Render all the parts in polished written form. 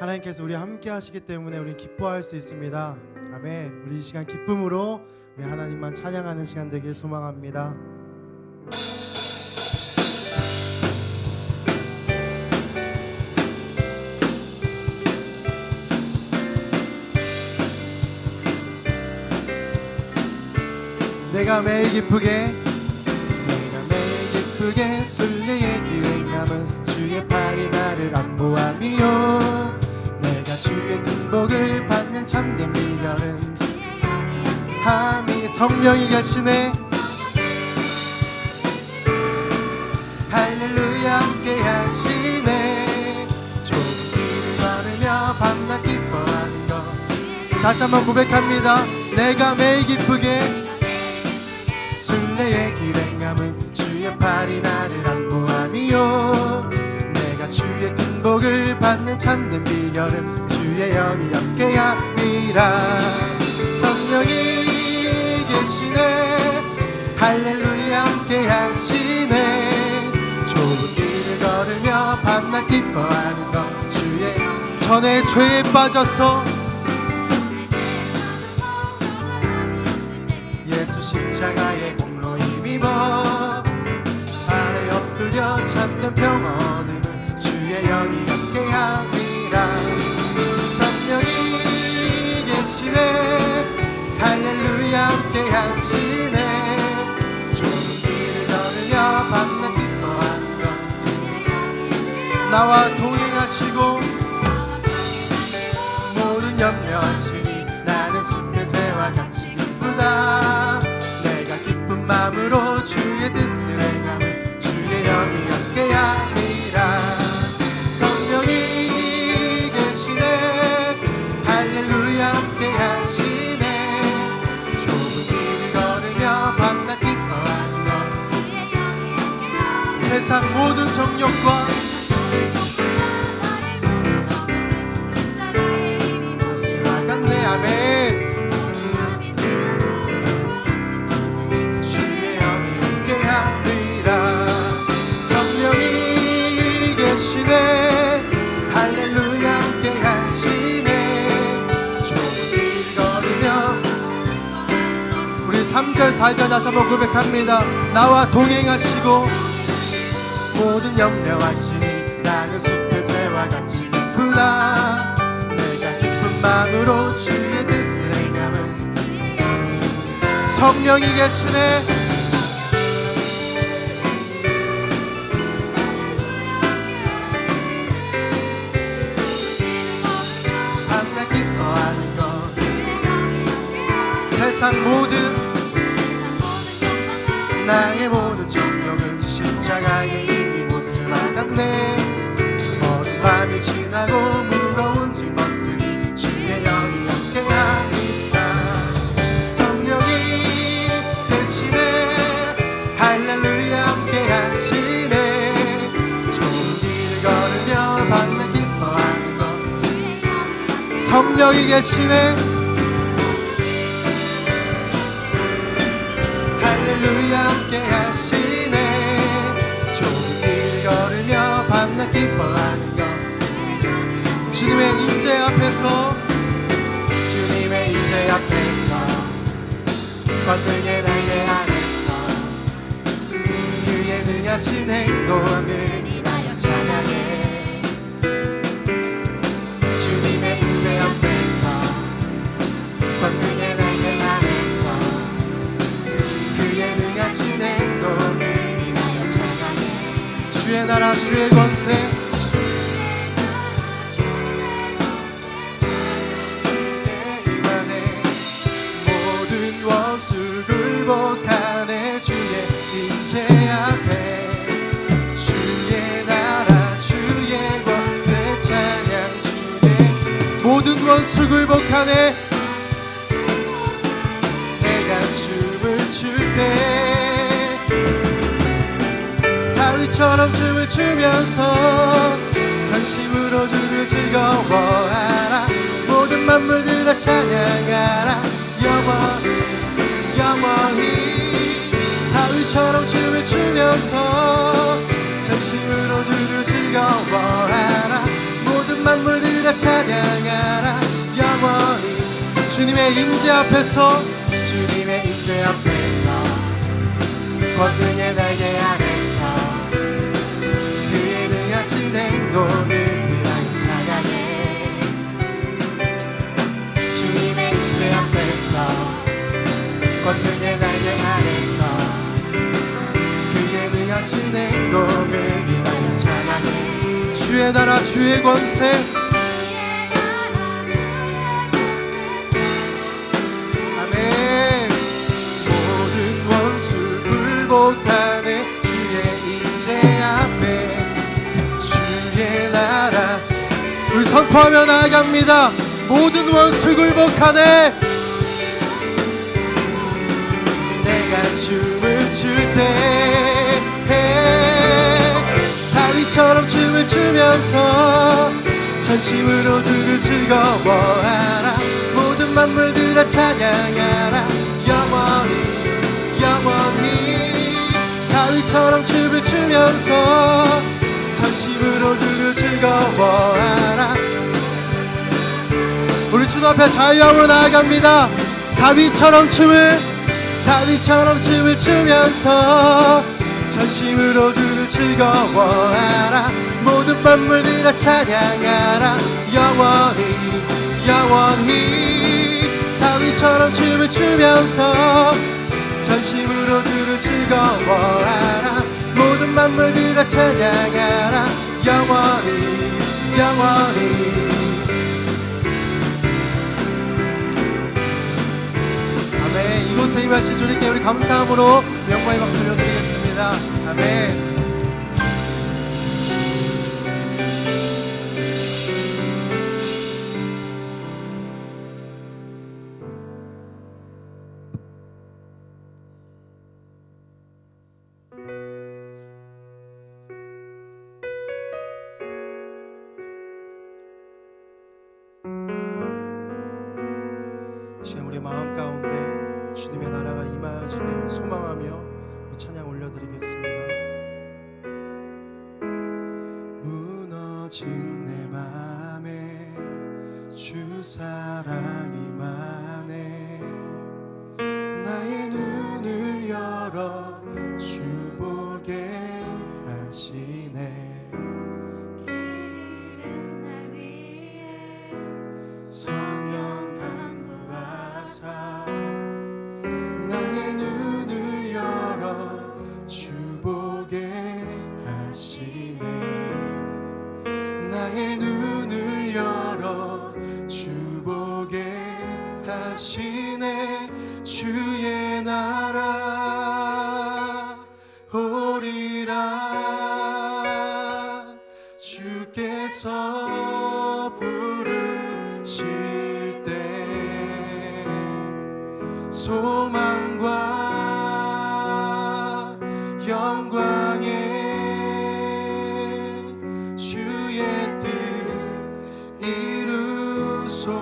하나님께서 우리와 함께 하시기 때문에 우리는 기뻐할 수 있습니다. 아멘. 우리 이 시간 기쁨으로 우리 하나님만 찬양하는 시간 되길 소망합니다. 내가 매일 기쁘게 순례의 길을 감은 주의 팔이 나를 안보함이요 내가 주의 큰 복을 받는 참된 비결은 함이 성령이 계시네 할렐루야 함께 하시네 좋은 길을 걸으며 밤낮 기뻐하는 것 다시 한번 고백합니다. 내가 매일 기쁘게 순례의 길을 감은 주의 팔이 나를 안보함이요 내가 주의 큰 복을 받는 참된 비결은 주의 영이 함께함이라 성령이 계시네 할렐루야 함께하시네 좋은 길을 걸으며 밤낮 기뻐하는 것 주의 전에 죄에 빠져서 예수 십자가의 공로 힘입어 발에 엎드려 참된 평 얻음은 주의 영이 함께함이라 성령이 계시네 할렐루야 함께하시네 좋은 길을 걸으며 밤낮 기뻐하는 것 나와 동행하시고 모든 염려하시니 나는 숲의 새와 같이 기쁘다 내가 기쁜 마음으로 주의 뜻을 행함을 주의 영이 함께함이라 성령이 계시네 할렐루야 함께하시네 좋은 길을 걸으며 밤낮 기뻐하는 것 세상 모든 정욕과 옷을 나갔네 아멘 할렐루야 함께하시네 좋은 길 걸으며 우리 3절 4절 다시 한번 고백합니다. 나와 동행하시고 모든 염려하시니 나는 숲의 새와 같이 기쁘다 내가 기쁜 마음으로 주의 뜻을 행함은 성령이 계시네 세상 모든 나의 모든 정욕은 십자가에 이미 못을 박았네 어두운 밤이 지나고 무거운 짐 벗으니 주의 영이 함께하니까 성령이 계시네 할렐루야 함께하시네 좋은 길을 걸으며 밤낮 기뻐하는 것 성령이 계시네 할렐루야 함께하시네 좋은 길 걸으며 밤낮 기뻐하는 것 주님의 임재 앞에서 주님의 임재 앞에서 권능의 날개 안에서 그의 능하신 행동을 인하여 찬양해 주님의 임재 앞에서 권능의 날개 안에서 그의 능하신 행동을 인하여 찬양해 주의 나라 주의 권세 임하네 모든 원수 굴복하네 주의 임재 앞에 주의 나라 주의 권세 찬양 주의 모든 원수 굴복하네 내가 춤을 출 때 다윗처럼 춤을 추면서 전심으로 주를 즐거워하라 모든 만물들아 찬양하라 영원히 다윗처럼 춤을 추면서 전심으로 주를 즐거워하라 모든 만물들아 들어 찬양하라 영원히. 주님의 임재 앞에서, 주님의 임재 앞에서, 권능의 날개 아래서 그의 능하신 행동을 위하여 찬양해. 주님의 임재 앞에서, 권능의 날개 아래서 그의 능하신 행동을 위하여 찬양해. 주의 나라 주의 권세, 아멘. 모든 원수 굴복하네 주의 임재 앞에. 주의 나라 우리 선포하며 나아갑니다. 모든 원수 굴복하네. 내가 춤을 출 때 다윗처럼 춤을 추면서 전심으로 주를 즐거워하라. 모든 만물들아 찬양하라 영원히 영원히. 다윗처럼 춤을 추면서 전심으로 주를 즐거워하라. 우리 주 앞에 자유함으로 나아갑니다. 다윗처럼 춤을 추면서 전심으로 주를 즐거워하라. 모든 만물들아 찬양하라 영원히 영원히. 다윗처럼 춤을 추면서 전심으로 주를 즐거워하라. 모든 만물들아 찬양하라 영원히 영원히. 아멘. 이곳에 임하신 주님께 우리 감사함으로 영광의 박수를 드리겠습니다. 아멘. 지금 우리 마음 가운데 주님의 나라가 임하시길 소망하며 우리 찬양 올려드리겠습니다. 무너진 내 맘에 주 사랑이 임하네. 나의 눈을 열어 주 보게 하시네. 길 잃은 날 위해 성령 나의 눈을 열어 주 보게 하시네. 나의 눈을 열어 주 보게 하시네. 주의 나라 오리라. 주께서 부르실 때 소망과 영광에 주의 뜻 이루소서.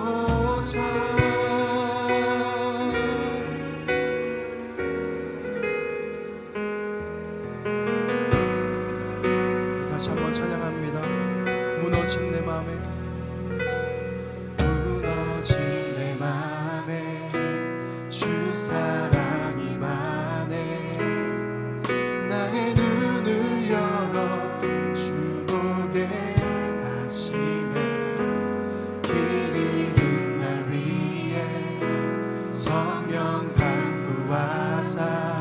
다시 한번 찬양합니다. 무너진 내 맘에 주 사랑이 많네. 나의 눈을 열어 주 보게 하시네. 길 잃은 날 위해 성령 강구하사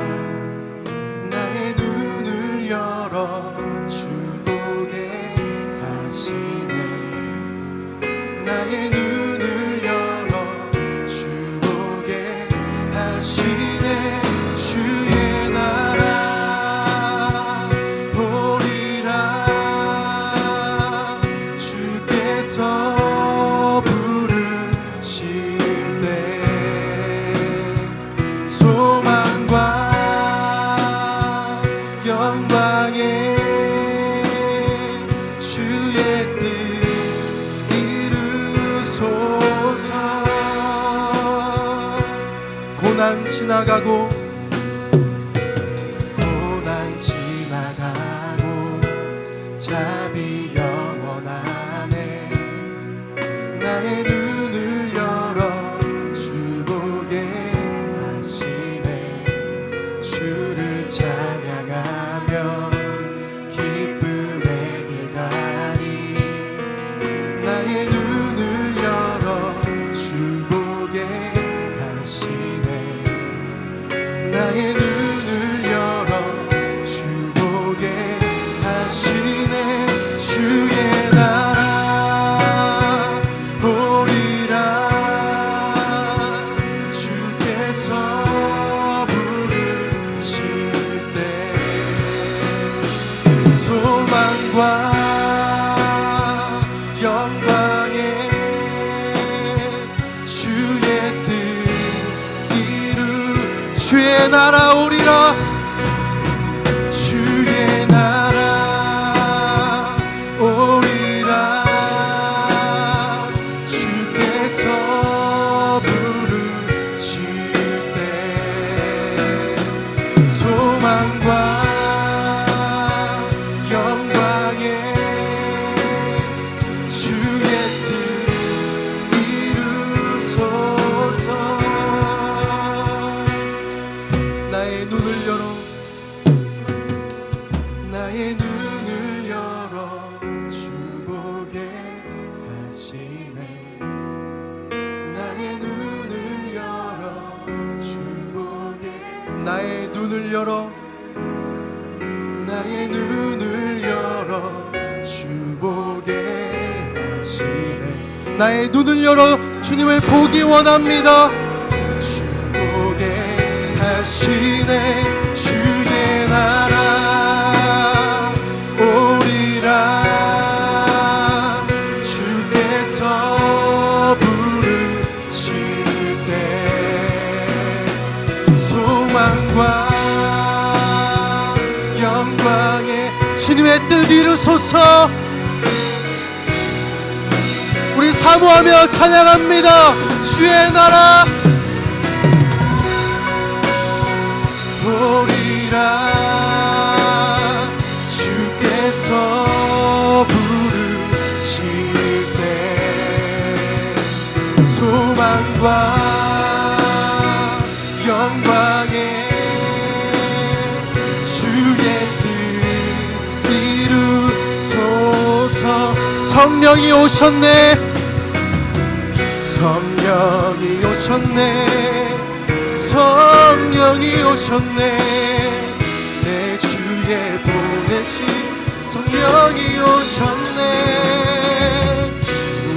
나의 눈을 열어 주 보게 하시네. 나의 눈을 열어 주 보게 하시네. 주의 나라 오리라. 주께서 부르실 때 소망과 영광에 주의 뜻 이루소서. 고난 지나가고 자비 영원하네. 영광에 주의 뜻 이루 주의 나라 오리라 주의 나라 오리라 주께서 부르실 때 소망과 영광에 주의 뜻 이루소서. 나의 눈을 열어 나의 눈을 열어 주 보게 하시네. 나의 눈을 열어 주 보게 나의 눈을 열어 나의 눈을 열어 주 보게 하시네. 나의 눈을 열어 주님을 보기 원합니다. 주 보게 하시네. 주의 나라 오리라 주께서 부르실 때 소망과 영광에 주님의 뜻 이루소서. 우리 사모하며 찬양합니다. 주의 나라 오리라 주께서 부르실 때 소망과 영광에 주의 뜻 이루소서. 성령이 오셨네. 성령이 오셨네. 성령이 오셨네. 내 주에 보내신 성령이 오셨네.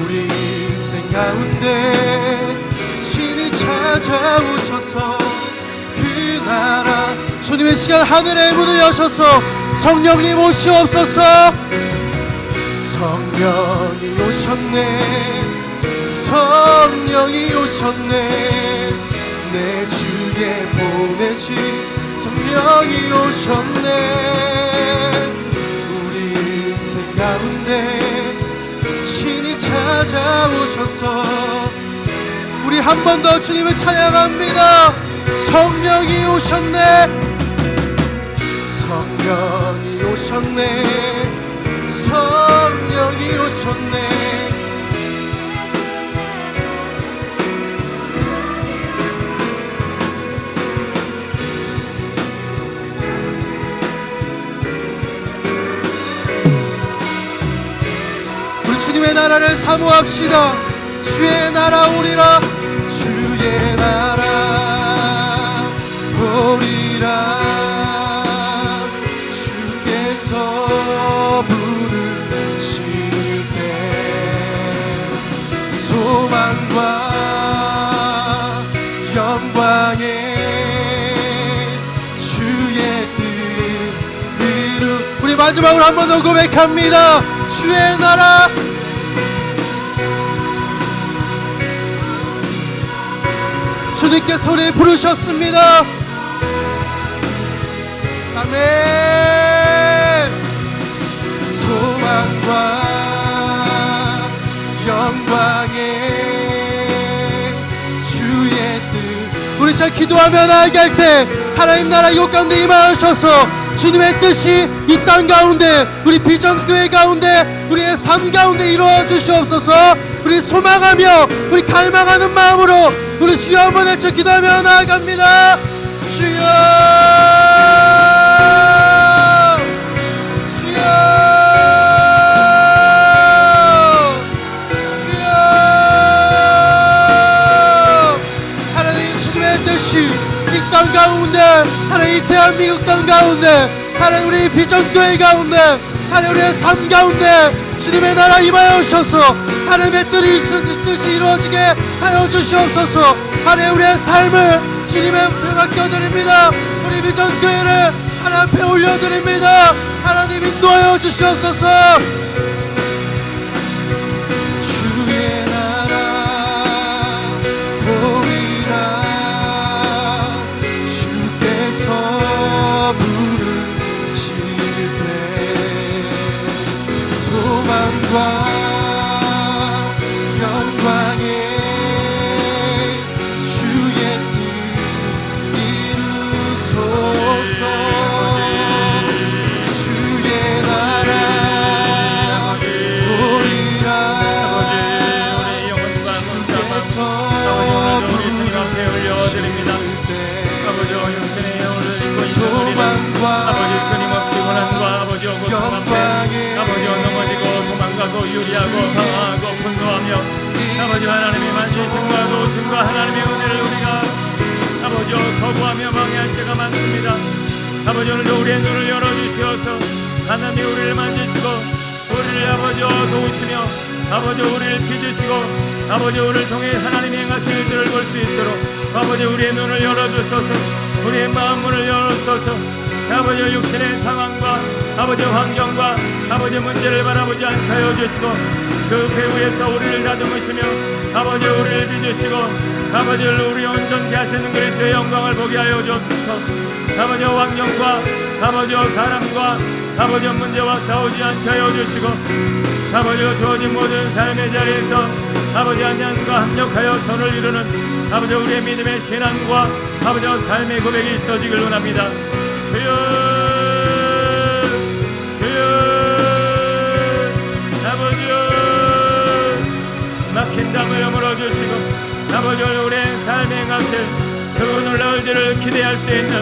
우리 인생 가운데 신이 찾아오셔서 그 나라 주님의 시간 하늘의 문을 여셔서 성령님 오시옵소서. 성령이 오셨네. 성령이 오셨네. 내 주에 보내신 성령이 오셨네. 우리 인생 가운데 신이 찾아오셔서 우리 한 번 더 주님을 찬양합니다. 성령이 오셨네. 성령이 오셨네. 성령이 오셨네. 우리 주님의 나라를 사모합시다. 주의 나라 오리라. 주의 나라 오리라 주께서 부르실 때 소망과 영광에 주의 뜻 이루 우리 마지막으로 한 번 더 고백합니다. 주의 나라 주님께 소리 부르셨습니다. 아멘. 소망과 영광에 주의 뜻 우리 잘 기도하며 나아갈 때 하나님 나라 이곳 가운데 임하셔서 주님의 뜻이 이 땅 가운데 우리 비전교회 가운데 우리의 삶 가운데 이루어 주시옵소서. 우리 소망하며 우리 갈망하는 마음으로 우리 주여 한번 외쳐 기도하며 나아갑니다. 주여 주여 주여 하나님 주님의 뜻이 이 땅 가운데 하나님 이 대한민국 땅 가운데 하나님 우리 비전교회 가운데 하나님 우리의 삶 가운데 주님의 나라 임하여 오셔서 하나님의 뜻이 이루어지게 하여 주시옵소서. 하나님 우리의 삶을 주님의 앞에 맡겨드립니다. 우리 비전교회를 하나님 앞에 올려드립니다. 하나님 인도하여 주시옵소서. 두리하고 강하고 분노하며 아버지 하나님의 만지심과 도우심과 하나님의 은혜를 우리가 아버지 거부하며 방해할 때가 많습니다. 아버지 오늘도 우리의 눈을 열어주시어서 하나님이 우리를 만지시고 우리를 아버지 도우시며 아버지 우리를 빚으시고 아버지 우리를 통해 하나님의 행하신 일들을 볼 수 있도록 아버지 우리의 눈을 열어주소서. 우리의 마음문을 열어주소서. 아버지 육신의 상황과 아버지 환경과 아버지 문제를 바라보지 않게 하여 주시고 그 배후에서 우리를 다듬으시며 아버지 우리를 빚으시고 아버지 우리 온전케 하시는 그리스도의 영광을 보게 하여 주옵소서. 아버지 왕령과 아버지 사람과 아버지 문제와 싸우지 않게 하여 주시고 아버지가 주어진 모든 삶의 자리에서 아버지 한양과 합력하여 선을 이루는 아버지 우리의 믿음의 신앙과 아버지 삶의 고백이 있어지길 원합니다. 주여 주여 아버지여 막힌 담을 물어주시고 아버지 우리의 삶에 행하실 그 놀라운 일을 기대할 수 있는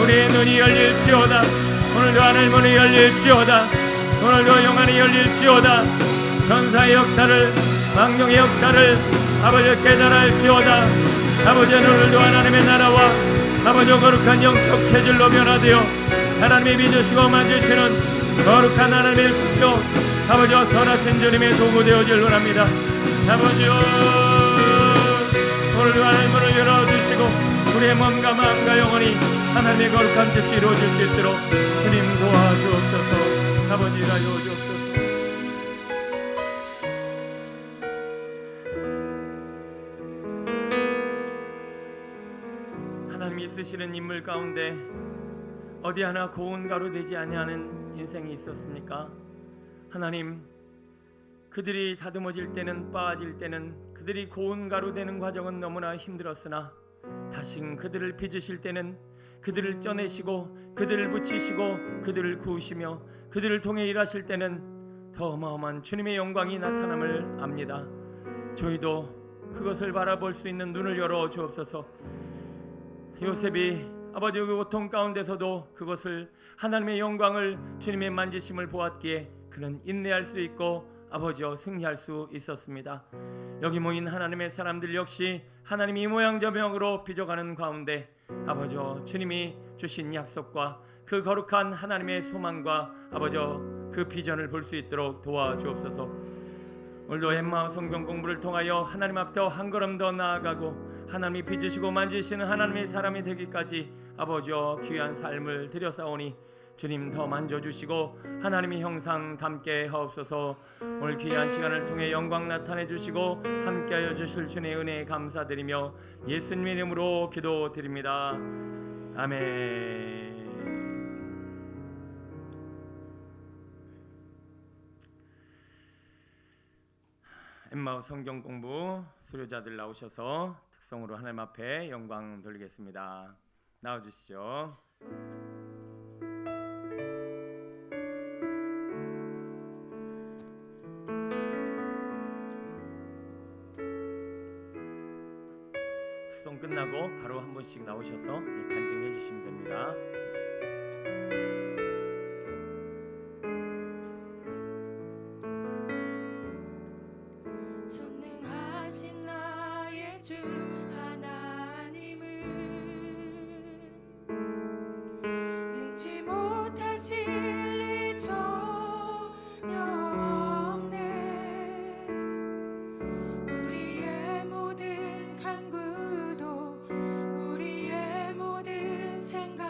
우리의 눈이 열릴지어다. 오늘도 하늘문이 열릴지어다. 오늘도 영안이 열릴지어다. 천사의 역사를 망령의 역사를 아버지 깨달을지어다. 아버지 오늘도 하나님의 나라와 아버지 거룩한 영적 체질로 변화되어 하나님이 빚으시고 만지시는 거룩한 하나님의 국교 아버지 선하신 주님의 도구 되어질 원합니다. 아버지여 오늘도 하늘문을 열어주시고 우리의 몸과 마음과 영혼이 하나님의 거룩한 뜻이 이루어질 수 있도록 주님 도와주옵소서. 아버지 하여 주옵소서. 하나님이 쓰시는 인물 가운데 어디 하나 고운 가루 되지 아니하는 인생이 있었습니까? 하나님, 그들이 다듬어질 때는 빠질 때는 그들이 고운 가루 되는 과정은 너무나 힘들었으나 다신 그들을 빚으실 때는 그들을 쪄내시고 그들을 붙이시고 그들을 구우시며 그들을 통해 일하실 때는 더 어마어마한 주님의 영광이 나타남을 압니다. 저희도 그것을 바라볼 수 있는 눈을 열어 주옵소서. 요셉이 아버지의 고통 가운데서도 그것을 하나님의 영광을 주님의 만지심을 보았기에 그는 인내할 수 있고 아버지여 승리할 수 있었습니다. 여기 모인 하나님의 사람들 역시 하나님이 이 모양 저 모양으로 빚어가는 가운데 아버지여 주님이 주신 약속과 그 거룩한 하나님의 소망과 아버지여 그 비전을 볼 수 있도록 도와주옵소서. 오늘도 엠마오 성경 공부를 통하여 하나님 앞에 한 걸음 더 나아가고 하나님이 빚으시고 만지시는 하나님의 사람이 되기까지 아버지여 귀한 삶을 드려싸오니 주님 더 만져주시고 하나님의 형상 담게 하옵소서. 오늘 귀한 시간을 통해 영광 나타내 주시고 함께하여 주실 주님의 은혜에 감사드리며 예수님 이름으로 기도드립니다. 아멘. 엠마오 성경 공부 수료자들 나오셔서 특성으로 하나님 앞에 영광 돌리겠습니다. 나와주시죠. 특성 끝나고 바로 한 번씩 나오셔서 간증해 주시면 됩니다. 전능하신 나의 주 하나님은 능치 못하실 리 전혀 없네. 우리의 모든 간구도 우리의 모든 생각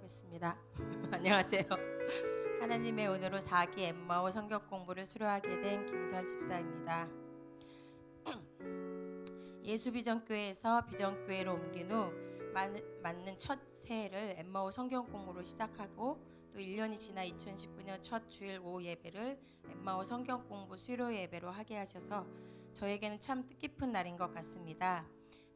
하겠습니다. 안녕하세요. 하나님의 은혜로 4기 엠마오 성경 공부를 수료하게 된 김설 집사입니다. 예수비전교회에서 비전교회로 옮긴 후 맞는 첫 새해를 엠마오 성경 공부로 시작하고 또 1년이 지나 2019년 첫 주일 오후 예배를 엠마오 성경 공부 수료 예배로 하게 하셔서 저에게는 참 뜻깊은 날인 것 같습니다.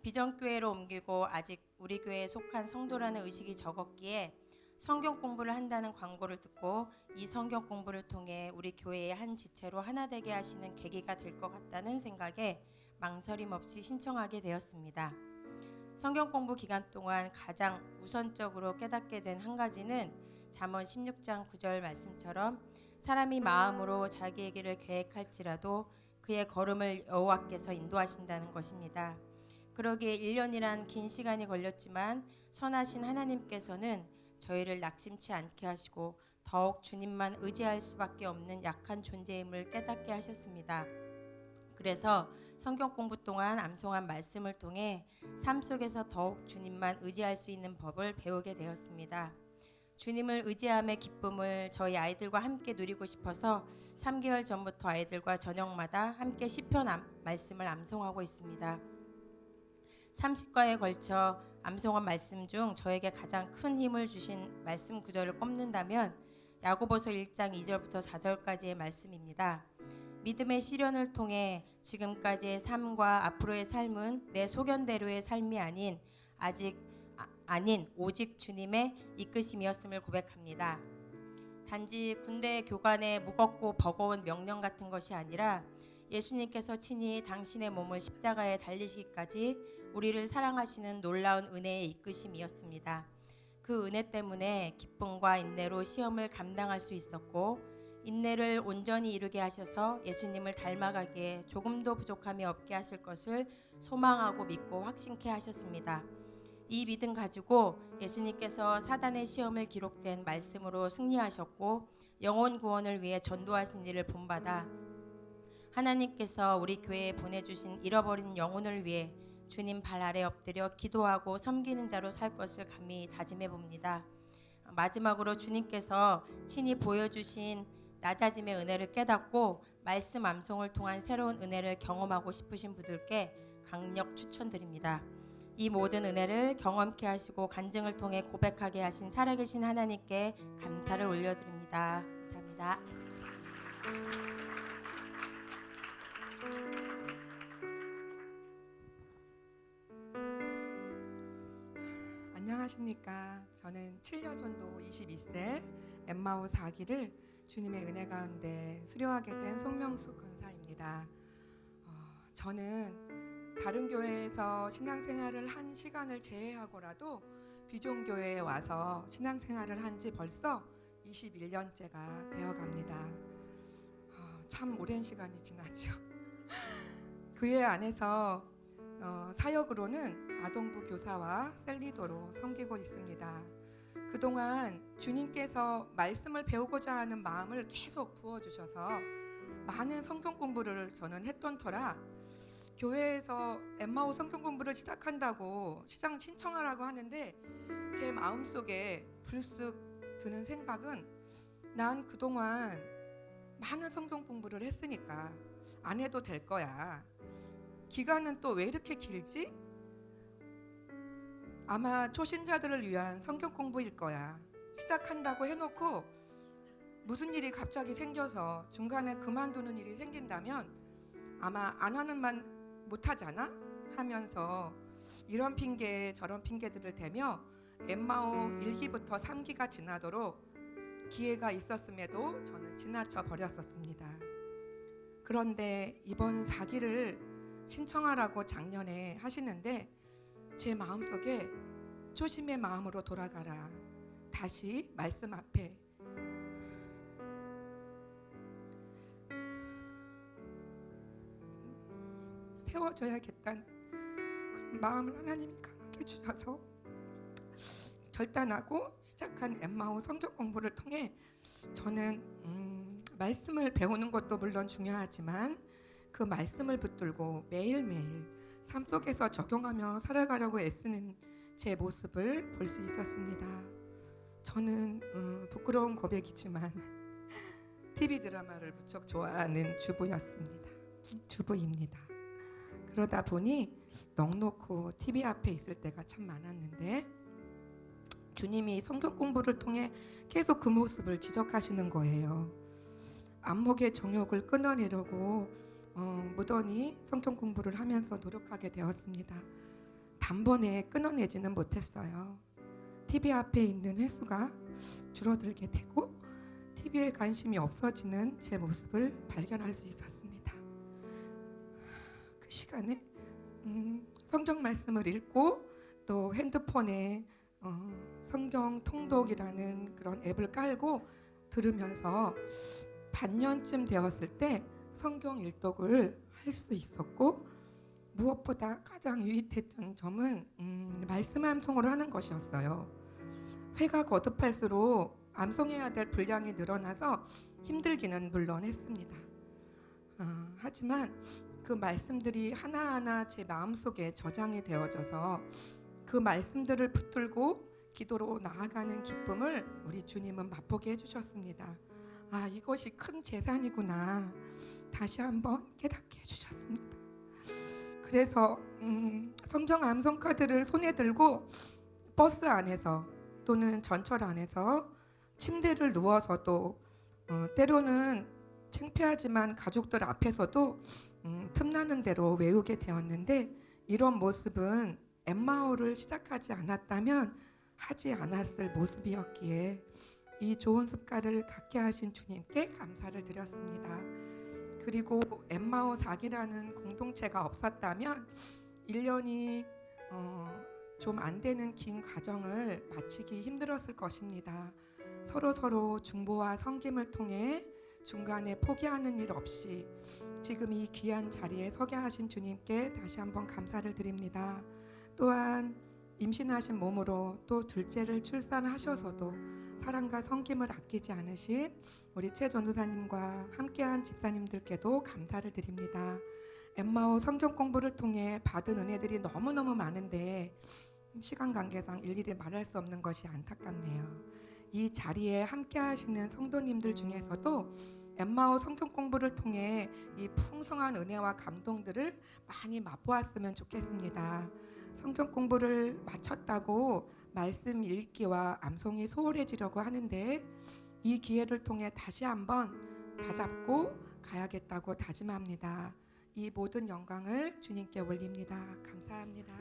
비전교회로 옮기고 아직 우리 교회에 속한 성도라는 의식이 적었기에 성경 공부를 한다는 광고를 듣고 이 성경 공부를 통해 우리 교회의 한 지체로 하나 되게 하시는 계기가 될 것 같다는 생각에 망설임 없이 신청하게 되었습니다. 성경 공부 기간 동안 가장 우선적으로 깨닫게 된 한 가지는 잠언 16장 9절 말씀처럼 사람이 마음으로 자기의 길을 계획할지라도 그의 걸음을 여호와께서 인도하신다는 것입니다. 그러기에 1년이란 긴 시간이 걸렸지만 선하신 하나님께서는 저희를 낙심치 않게 하시고 더욱 주님만 의지할 수밖에 없는 약한 존재임을 깨닫게 하셨습니다. 그래서 성경 공부 동안 암송한 말씀을 통해 삶 속에서 더욱 주님만 의지할 수 있는 법을 배우게 되었습니다. 주님을 의지함의 기쁨을 저희 아이들과 함께 누리고 싶어서 3개월 전부터 아이들과 저녁마다 함께 시편 말씀을 암송하고 있습니다. 30과에 걸쳐 암송한 말씀 중 저에게 가장 큰 힘을 주신 말씀 구절을 꼽는다면 야고보서 1장 2절부터 4절까지의 말씀입니다. 믿음의 시련을 통해 지금까지의 삶과 앞으로의 삶은 내 소견대로의 삶이 아닌 오직 주님의 이끄심이었음을 고백합니다. 단지 군대 교관의 무겁고 버거운 명령 같은 것이 아니라 예수님께서 친히 당신의 몸을 십자가에 달리시기까지 우리를 사랑하시는 놀라운 은혜의 이끄심이었습니다. 그 은혜 때문에 기쁨과 인내로 시험을 감당할 수 있었고 인내를 온전히 이루게 하셔서 예수님을 닮아가기에 조금도 부족함이 없게 하실 것을 소망하고 믿고 확신케 하셨습니다. 이 믿음 가지고 예수님께서 사단의 시험을 기록된 말씀으로 승리하셨고 영혼 구원을 위해 전도하신 일을 본받아 하나님께서 우리 교회에 보내주신 잃어버린 영혼을 위해 주님 발 아래 엎드려 기도하고 섬기는 자로 살 것을 감히 다짐해 봅니다. 마지막으로 주님께서 친히 보여주신 낮아짐의 은혜를 깨닫고 말씀 암송을 통한 새로운 은혜를 경험하고 싶으신 분들께 강력 추천드립니다. 이 모든 은혜를 경험케 하시고 간증을 통해 고백하게 하신 살아계신 하나님께 감사를 올려드립니다. 감사합니다. 안녕하십니까. 저는 7년 전도 22세 엠마오 4기를 주님의 은혜 가운데 수료하게 된 송명숙 권사입니다. 저는 다른 교회에서 신앙생활을 한 시간을 제외하고라도 비종교회에 와서 신앙생활을 한 지 벌써 21년째가 되어갑니다. 참 오랜 시간이 지났죠. 교회 안에서 사역으로는 아동부 교사와 셀리도로 섬기고 있습니다. 그동안 주님께서 말씀을 배우고자 하는 마음을 계속 부어주셔서 많은 성경 공부를 저는 했던 터라 교회에서 엠마오 성경 공부를 시작한다고 시장 신청하라고 하는데 제 마음속에 불쑥 드는 생각은 난 그동안 많은 성경 공부를 했으니까 안 해도 될 거야. 기간은 또 왜 이렇게 길지? 아마 초신자들을 위한 성경 공부일 거야. 시작한다고 해놓고 무슨 일이 갑자기 생겨서 중간에 그만두는 일이 생긴다면 아마 안 하는 만 못하잖아? 하면서 이런 핑계 저런 핑계들을 대며 엠마오 1기부터 3기가 지나도록 기회가 있었음에도 저는 지나쳐 버렸었습니다. 그런데 이번 4기를 신청하라고 작년에 하시는데 제 마음속에 초심의 마음으로 돌아가라. 다시 말씀 앞에 세워져야겠다는 그런 마음을 하나님이 강하게 주셔서 결단하고 시작한 엠마오 성경 공부를 통해 저는 말씀을 배우는 것도 물론 중요하지만 그 말씀을 붙들고 매일매일 삶 속에서 적용하며 살아가려고 애쓰는 제 모습을 볼 수 있었습니다. 저는 부끄러운 고백이지만 TV 드라마를 무척 좋아하는 주부입니다. 그러다 보니 넉넉고 TV 앞에 있을 때가 참 많았는데 주님이 성경 공부를 통해 계속 그 모습을 지적하시는 거예요. 안목의 정욕을 끊어내려고 무던히 성경 공부를 하면서 노력하게 되었습니다. 단번에 끊어내지는 못했어요. TV 앞에 있는 횟수가 줄어들게 되고 TV에 관심이 없어지는 제 모습을 발견할 수 있었습니다. 그 시간에 성경 말씀을 읽고 또 핸드폰에 성경 통독이라는 그런 앱을 깔고 들으면서 반년쯤 되었을 때 성경 일독을 할 수 있었고, 무엇보다 가장 유익했던 점은 말씀 암송을 하는 것이었어요. 회가 거듭할수록 암송해야 될 분량이 늘어나서 힘들기는 물론 했습니다. 하지만 그 말씀들이 하나하나 제 마음속에 저장이 되어져서 그 말씀들을 붙들고 기도로 나아가는 기쁨을 우리 주님은 맛보게 해주셨습니다. 아, 이것이 큰 재산이구나 다시 한번 깨닫게 해주셨습니다. 그래서 성경 암송 카드를 손에 들고 버스 안에서 또는 전철 안에서 침대를 누워서도 때로는 창피하지만 가족들 앞에서도 틈나는 대로 외우게 되었는데, 이런 모습은 엠마오를 시작하지 않았다면 하지 않았을 모습이었기에 이 좋은 습관을 갖게 하신 주님께 감사를 드렸습니다. 그리고 엠마오 4기라는 공동체가 없었다면 1년이 좀 안 되는 긴 과정을 마치기 힘들었을 것입니다. 서로 중보와 섬김을 통해 중간에 포기하는 일 없이 지금 이 귀한 자리에 서게 하신 주님께 다시 한번 감사를 드립니다. 또한 임신하신 몸으로 또 둘째를 출산하셔서도 사랑과 섬김을 아끼지 않으신 우리 최 전도사님과 함께한 집사님들께도 감사를 드립니다. 엠마오 성경 공부를 통해 받은 은혜들이 너무너무 많은데 시간 관계상 일일이 말할 수 없는 것이 안타깝네요. 이 자리에 함께 하시는 성도님들 중에서도 엠마오 성경 공부를 통해 이 풍성한 은혜와 감동들을 많이 맛보았으면 좋겠습니다. 성경 공부를 마쳤다고 말씀 읽기와 암송이 소홀해지려고 하는데 이 기회를 통해 다시 한번 다잡고 가야겠다고 다짐합니다. 이 모든 영광을 주님께 올립니다. 감사합니다.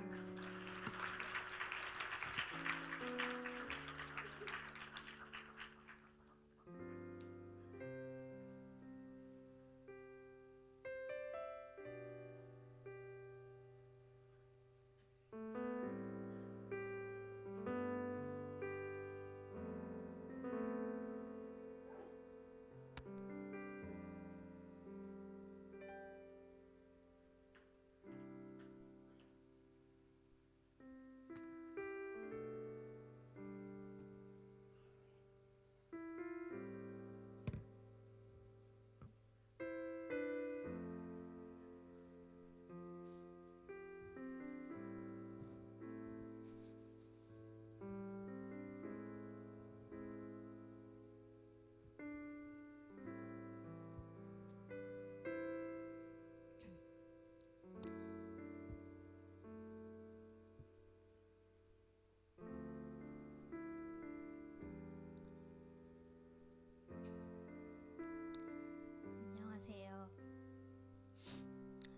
안녕하세요.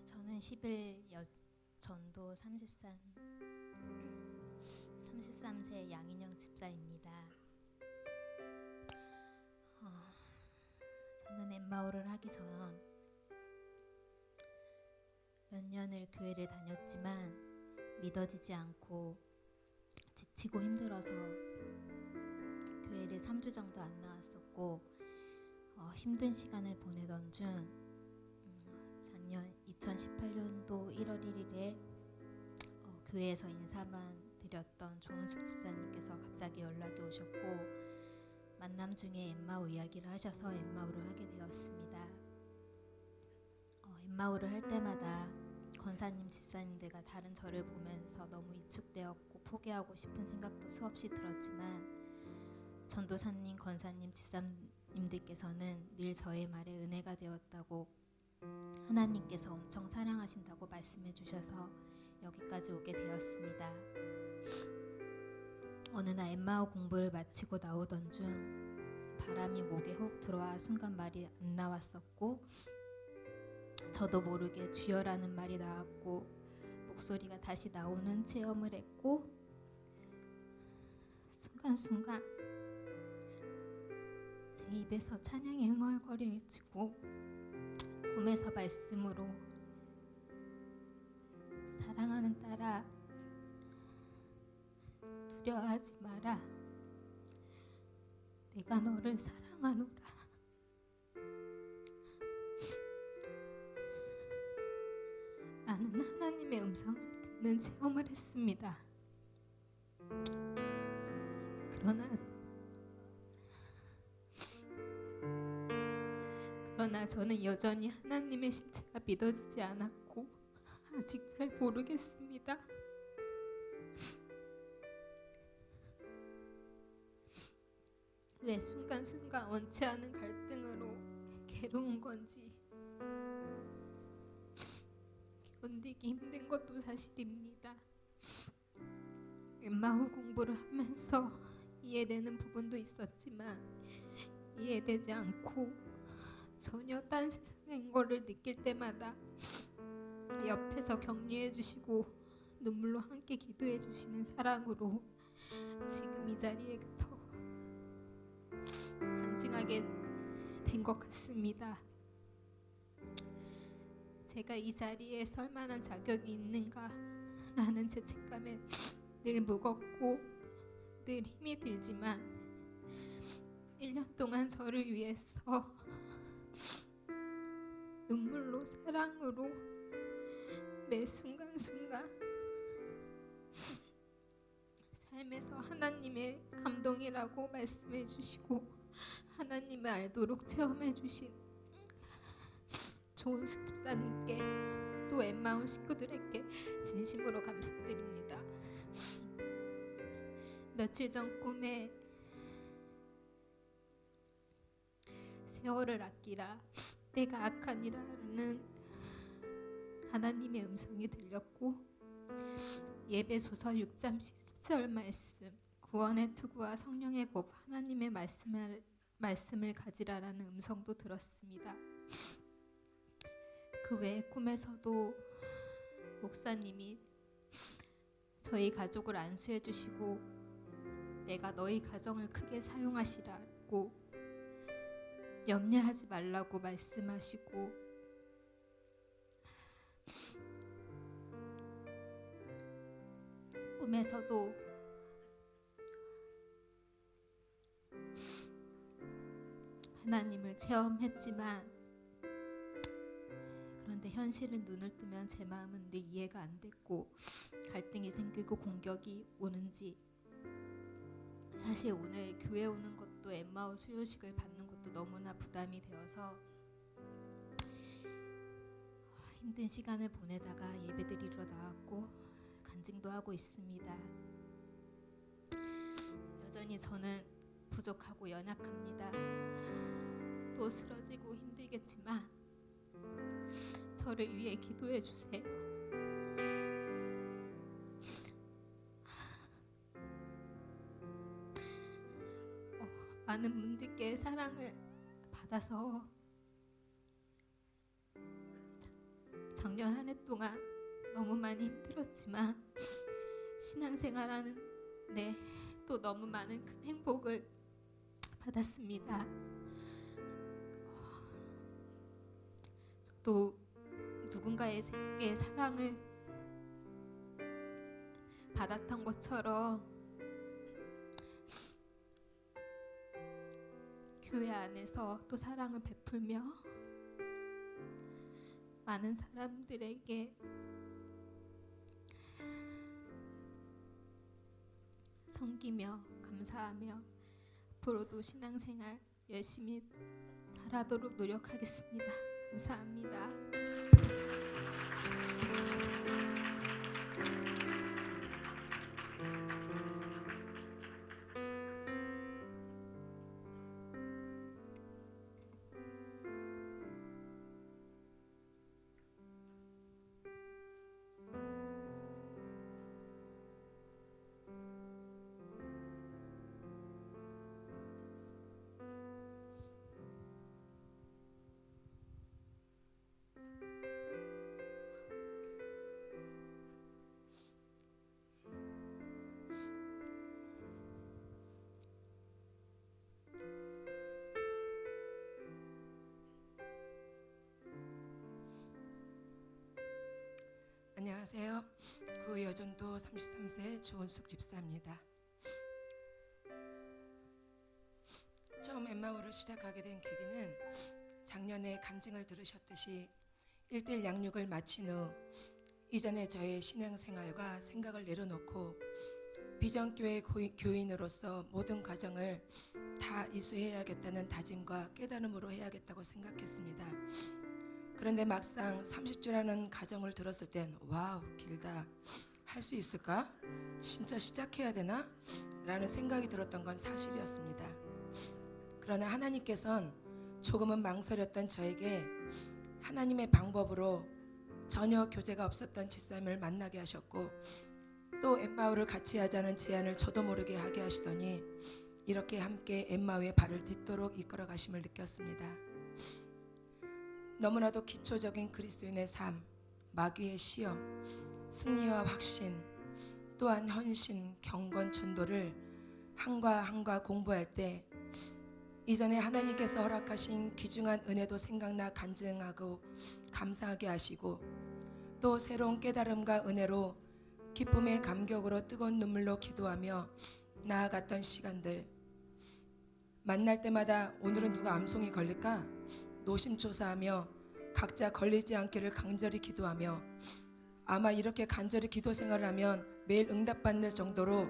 저는 10일 전도 33세 양인영 집사입니다. 저는 엠마오를 하기 전 몇 년을 교회를 다녔지만 믿어지지 않고 지치고 힘들어서 교회를 3주 정도 안 나왔었고, 힘든 시간을 보내던 중 작년 2018년도 1월 1일에 교회에서 인사만 드렸던 조은숙 집사님께서 갑자기 연락이 오셨고, 만남 중에 엠마오 이야기를 하셔서 엠마오를 하게 되었습니다. 엠마오를 할 때마다 권사님, 집사님들과 다른 저를 보면서 너무 위축되었고 포기하고 싶은 생각도 수없이 들었지만 전도사님, 권사님, 집사님들께서는 늘 저의 말에 은혜가 되었다고, 하나님께서 엄청 사랑하신다고 말씀해 주셔서 여기까지 오게 되었습니다. 어느 날 엠마오 공부를 마치고 나오던 중 바람이 목에 혹 들어와 순간 말이 안 나왔었고, 저도 모르게 주여라는 말이 나왔고 목소리가 다시 나오는 체험을 했고, 순간순간 제 입에서 찬양이 흥얼거려지고 꿈에서 말씀으로 사랑하는 딸아, 두려워하지 마라. 내가 너를 사랑하노라. 라는 하나님의 음성을 듣는 체험을 했습니다. 그러나 저는 여전히 하나님의 십자가 믿어지지 않았고 아직 잘 모르겠습니다. 왜 순간순간 원치 않은 갈등으로 괴로운 건지 견디기 힘든 것도 사실입니다. 엠마오 공부를 하면서 이해되는 부분도 있었지만 이해되지 않고 전혀 딴 세상인 거를 느낄 때마다 옆에서 격려해 주시고 눈물로 함께 기도해 주시는 사랑으로 지금 이 자리에서 간증하게 된 것 같습니다. 제가 이 자리에 설 만한 자격이 있는가 라는 죄책감에 늘 무겁고 늘 힘이 들지만 1년 동안 저를 위해서 눈물로 사랑으로 매 순간순간 삶에서 하나님의 감동이라고 말씀해 주시고 하나님을 알도록 체험해 주신 좋은 집사님께 또 엠마오 식구들에게 진심으로 감사드립니다. 며칠 전 꿈에 세월을 아끼라, 내가 악하니라는 하나님의 음성이 들렸고, 예배소서 6장 10절 말씀, 구원의 투구와 성령의 곱, 하나님의 말씀을 가지라라는 음성도 들었습니다. 그 외에 꿈에서도 목사님이 저희 가족을 안수해 주시고 내가 너희 가정을 크게 사용하시라고, 염려하지 말라고 말씀하시고, 꿈에서도 하나님을 체험했지만 그런데 현실은 눈을 뜨면 제 마음은 늘 이해가 안 됐고 갈등이 생기고 공격이 오는지, 사실 오늘 교회 오는 것도 엠마오 수요식을 받는 것도 너무나 부담이 되어서 힘든 시간을 보내다가 예배드리러 나왔고 간증도 하고 있습니다. 여전히 저는 부족하고 연약합니다. 또 쓰러지고 힘들겠지만 저를 위해 기도해 주세요. 많은 분들께 사랑을 받아서 작년 한 해 동안 너무 많이 힘들었지만 신앙생활하는 또 너무 많은 큰 행복을 받았습니다. 저도 누군가에게 사랑을 받았던 것처럼 교회 안에서 또 사랑을 베풀며 많은 사람들에게 섬기며 감사하며 앞으로도 신앙생활 열심히 잘하도록 노력하겠습니다. 감사합니다. 안녕하세요. 구여전도 33세 조은숙 집사입니다. 처음 엠마오를 시작하게 된 계기는 작년에 간증을 들으셨듯이 1:1 양육을 마친 후 이전에 저의 신앙생활과 생각을 내려놓고 비전교회 교인으로서 모든 과정을 다 이수해야겠다는 다짐과 깨달음으로 해야겠다고 생각했습니다. 그런데 막상 30주라는 가정을 들었을 땐 와우, 길다. 할 수 있을까? 진짜 시작해야 되나? 라는 생각이 들었던 건 사실이었습니다. 그러나 하나님께서는 조금은 망설였던 저에게 하나님의 방법으로 전혀 교제가 없었던 집사님을 만나게 하셨고, 또 엠마오를 같이 하자는 제안을 저도 모르게 하게 하시더니 이렇게 함께 엠마오의 발을 딛도록 이끌어 가심을 느꼈습니다. 너무나도 기초적인 그리스도인의 삶, 마귀의 시험, 승리와 확신, 또한 헌신, 경건, 전도를 한과 한과 공부할 때 이전에 하나님께서 허락하신 귀중한 은혜도 생각나 간증하고 감사하게 하시고, 또 새로운 깨달음과 은혜로 기쁨의 감격으로 뜨거운 눈물로 기도하며 나아갔던 시간들, 만날 때마다 오늘은 누가 암송이 걸릴까? 노심초사하며 각자 걸리지 않기를 간절히 기도하며, 아마 이렇게 간절히 기도 생활을 하면 매일 응답받는 정도로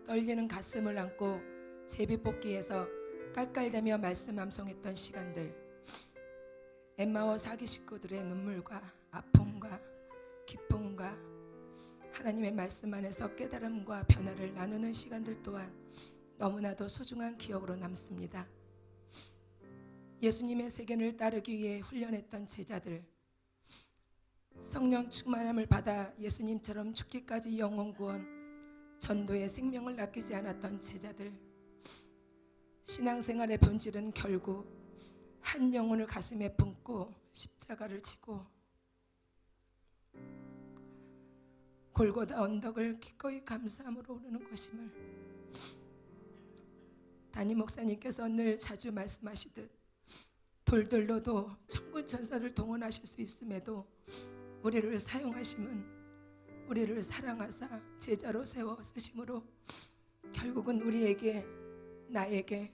떨리는 가슴을 안고 제비뽑기에서 깔깔대며 말씀 암송했던 시간들, 엠마오 사기 식구들의 눈물과 아픔과 기쁨과 하나님의 말씀 안에서 깨달음과 변화를 나누는 시간들 또한 너무나도 소중한 기억으로 남습니다. 예수님의 세견을 따르기 위해 훈련했던 제자들, 성령 충만함을 받아 예수님처럼 죽기까지 영혼 구원, 전도의 생명을 아끼지 않았던 제자들, 신앙생활의 본질은 결국 한 영혼을 가슴에 품고 십자가를 지고 골고다 언덕을 기꺼이 감사함으로 오르는 것임을 담임 목사님께서 늘 자주 말씀하시듯 돌들로도 천군 천사를 동원하실 수 있음에도 우리를 사용하심은 우리를 사랑하사 제자로 세워 쓰심으로 결국은 우리에게, 나에게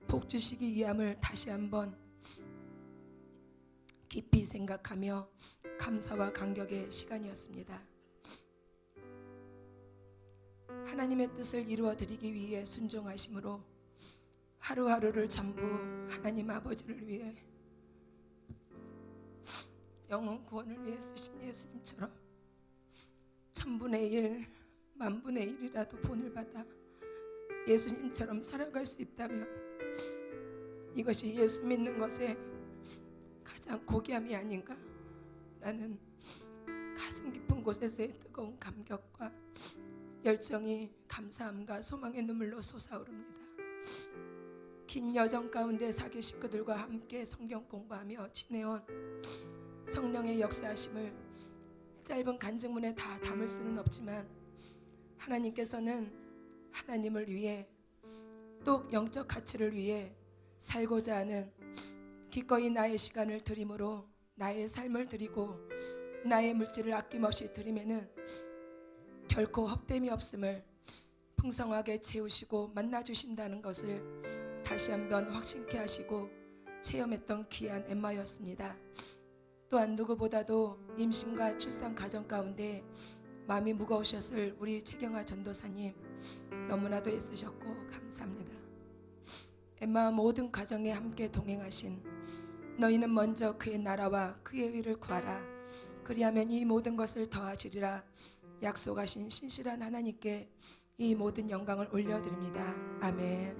복 주시기 위함을 다시 한번 깊이 생각하며 감사와 감격의 시간이었습니다. 하나님의 뜻을 이루어 드리기 위해 순종하심으로 하루하루를 전부 하나님 아버지를 위해, 영혼 구원을 위해 쓰신 예수님처럼 1000분의 1, 10,000분의 1이라도 본을 받아 예수님처럼 살아갈 수 있다면 이것이 예수 믿는 것의 가장 고귀함이 아닌가 라는 가슴 깊은 곳에서의 뜨거운 감격과 열정이 감사함과 소망의 눈물로 솟아오릅니다. 긴 여정 가운데 사기 식구들과 함께 성경 공부하며 지내온 성령의 역사하심을 짧은 간증문에 다 담을 수는 없지만, 하나님께서는 하나님을 위해 또 영적 가치를 위해 살고자 하는, 기꺼이 나의 시간을 드림으로 나의 삶을 드리고 나의 물질을 아낌없이 드리면은 결코 헛됨이 없음을 풍성하게 채우시고 만나주신다는 것을 다시 한번 확신케 하시고 체험했던 귀한 엠마였습니다. 또한 누구보다도 임신과 출산 과정 가운데 마음이 무거우셨을 우리 최경아 전도사님, 너무나도 애쓰셨고 감사합니다. 엠마 모든 과정에 함께 동행하신, 너희는 먼저 그의 나라와 그의 의를 구하라, 그리하면 이 모든 것을 더하시리라 약속하신 신실한 하나님께 이 모든 영광을 올려드립니다. 아멘.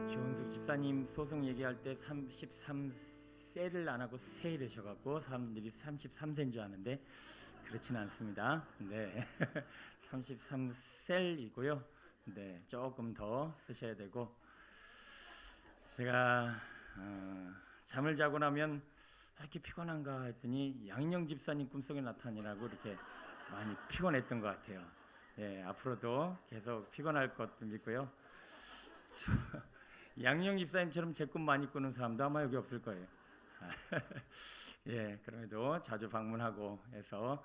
조은숙 집사님 소송 얘기할 때 33세를 안 하고 세 이러셔갖고 사람들이 33세인 줄 아는데 그렇지는 않습니다. 네, 33셀이고요. 네, 조금 더 쓰셔야 되고, 제가 잠을 자고 나면 이렇게 피곤한가 했더니 양인영 집사님 꿈속에 나타나니라고 이렇게 많이 피곤했던 것 같아요. 네, 앞으로도 계속 피곤할 것도 믿고요. 양영 집사님처럼 제 꿈 많이 꾸는 사람도 아마 여기 없을 거예요. 예, 그럼에도 자주 방문하고 해서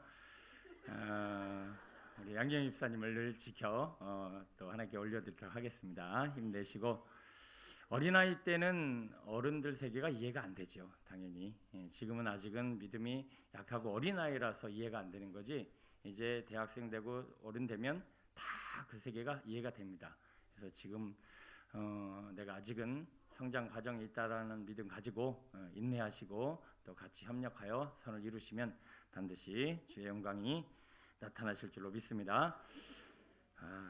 우리 양경 집사님을 늘 지켜 또 하나님께 올려드리도록 하겠습니다. 힘내시고 어린아이 때는 어른들 세계가 이해가 안 되죠. 당연히 지금은 아직은 믿음이 약하고 어린아이라서 이해가 안 되는 거지 이제 대학생 되고 어른 되면 다 그 세계가 이해가 됩니다. 그래서 지금 내가 아직은 성장 과정에 있다라는 믿음 가지고 인내하시고 또 같이 협력하여 선을 이루시면 반드시 주의 영광이 나타나실 줄로 믿습니다.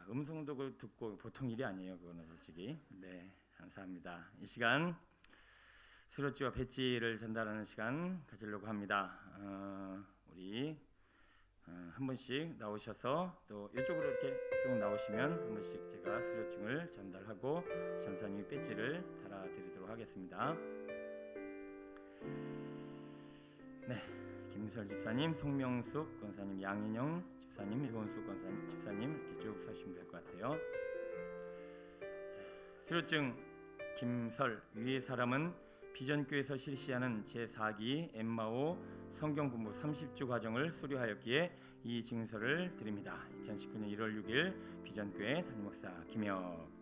음성도 듣고 보통 일이 아니에요. 그거는 솔직히. 네, 감사합니다. 이 시간 수료지와 배지를 전달하는 시간 가지려고 합니다. 우리 한 분씩 나오셔서 또 이쪽으로 이렇게 쭉 나오시면 한 분씩 제가 수료증을 전달하고 전사님이 배지를 달아드리도록 하겠습니다. 네, 김설 집사님, 송명숙 권사님, 양인영 집사님, 유원숙 권사님, 집사님 이렇게 쭉 서시면 될 것 같아요. 수료증 김설 위의 사람은 비전교회에서 실시하는 제4기 엠마오 성경공부 30주 과정을 수료하였기에 이 증서를 드립니다. 2019년 1월 6일 비전교회 담임목사 김혁.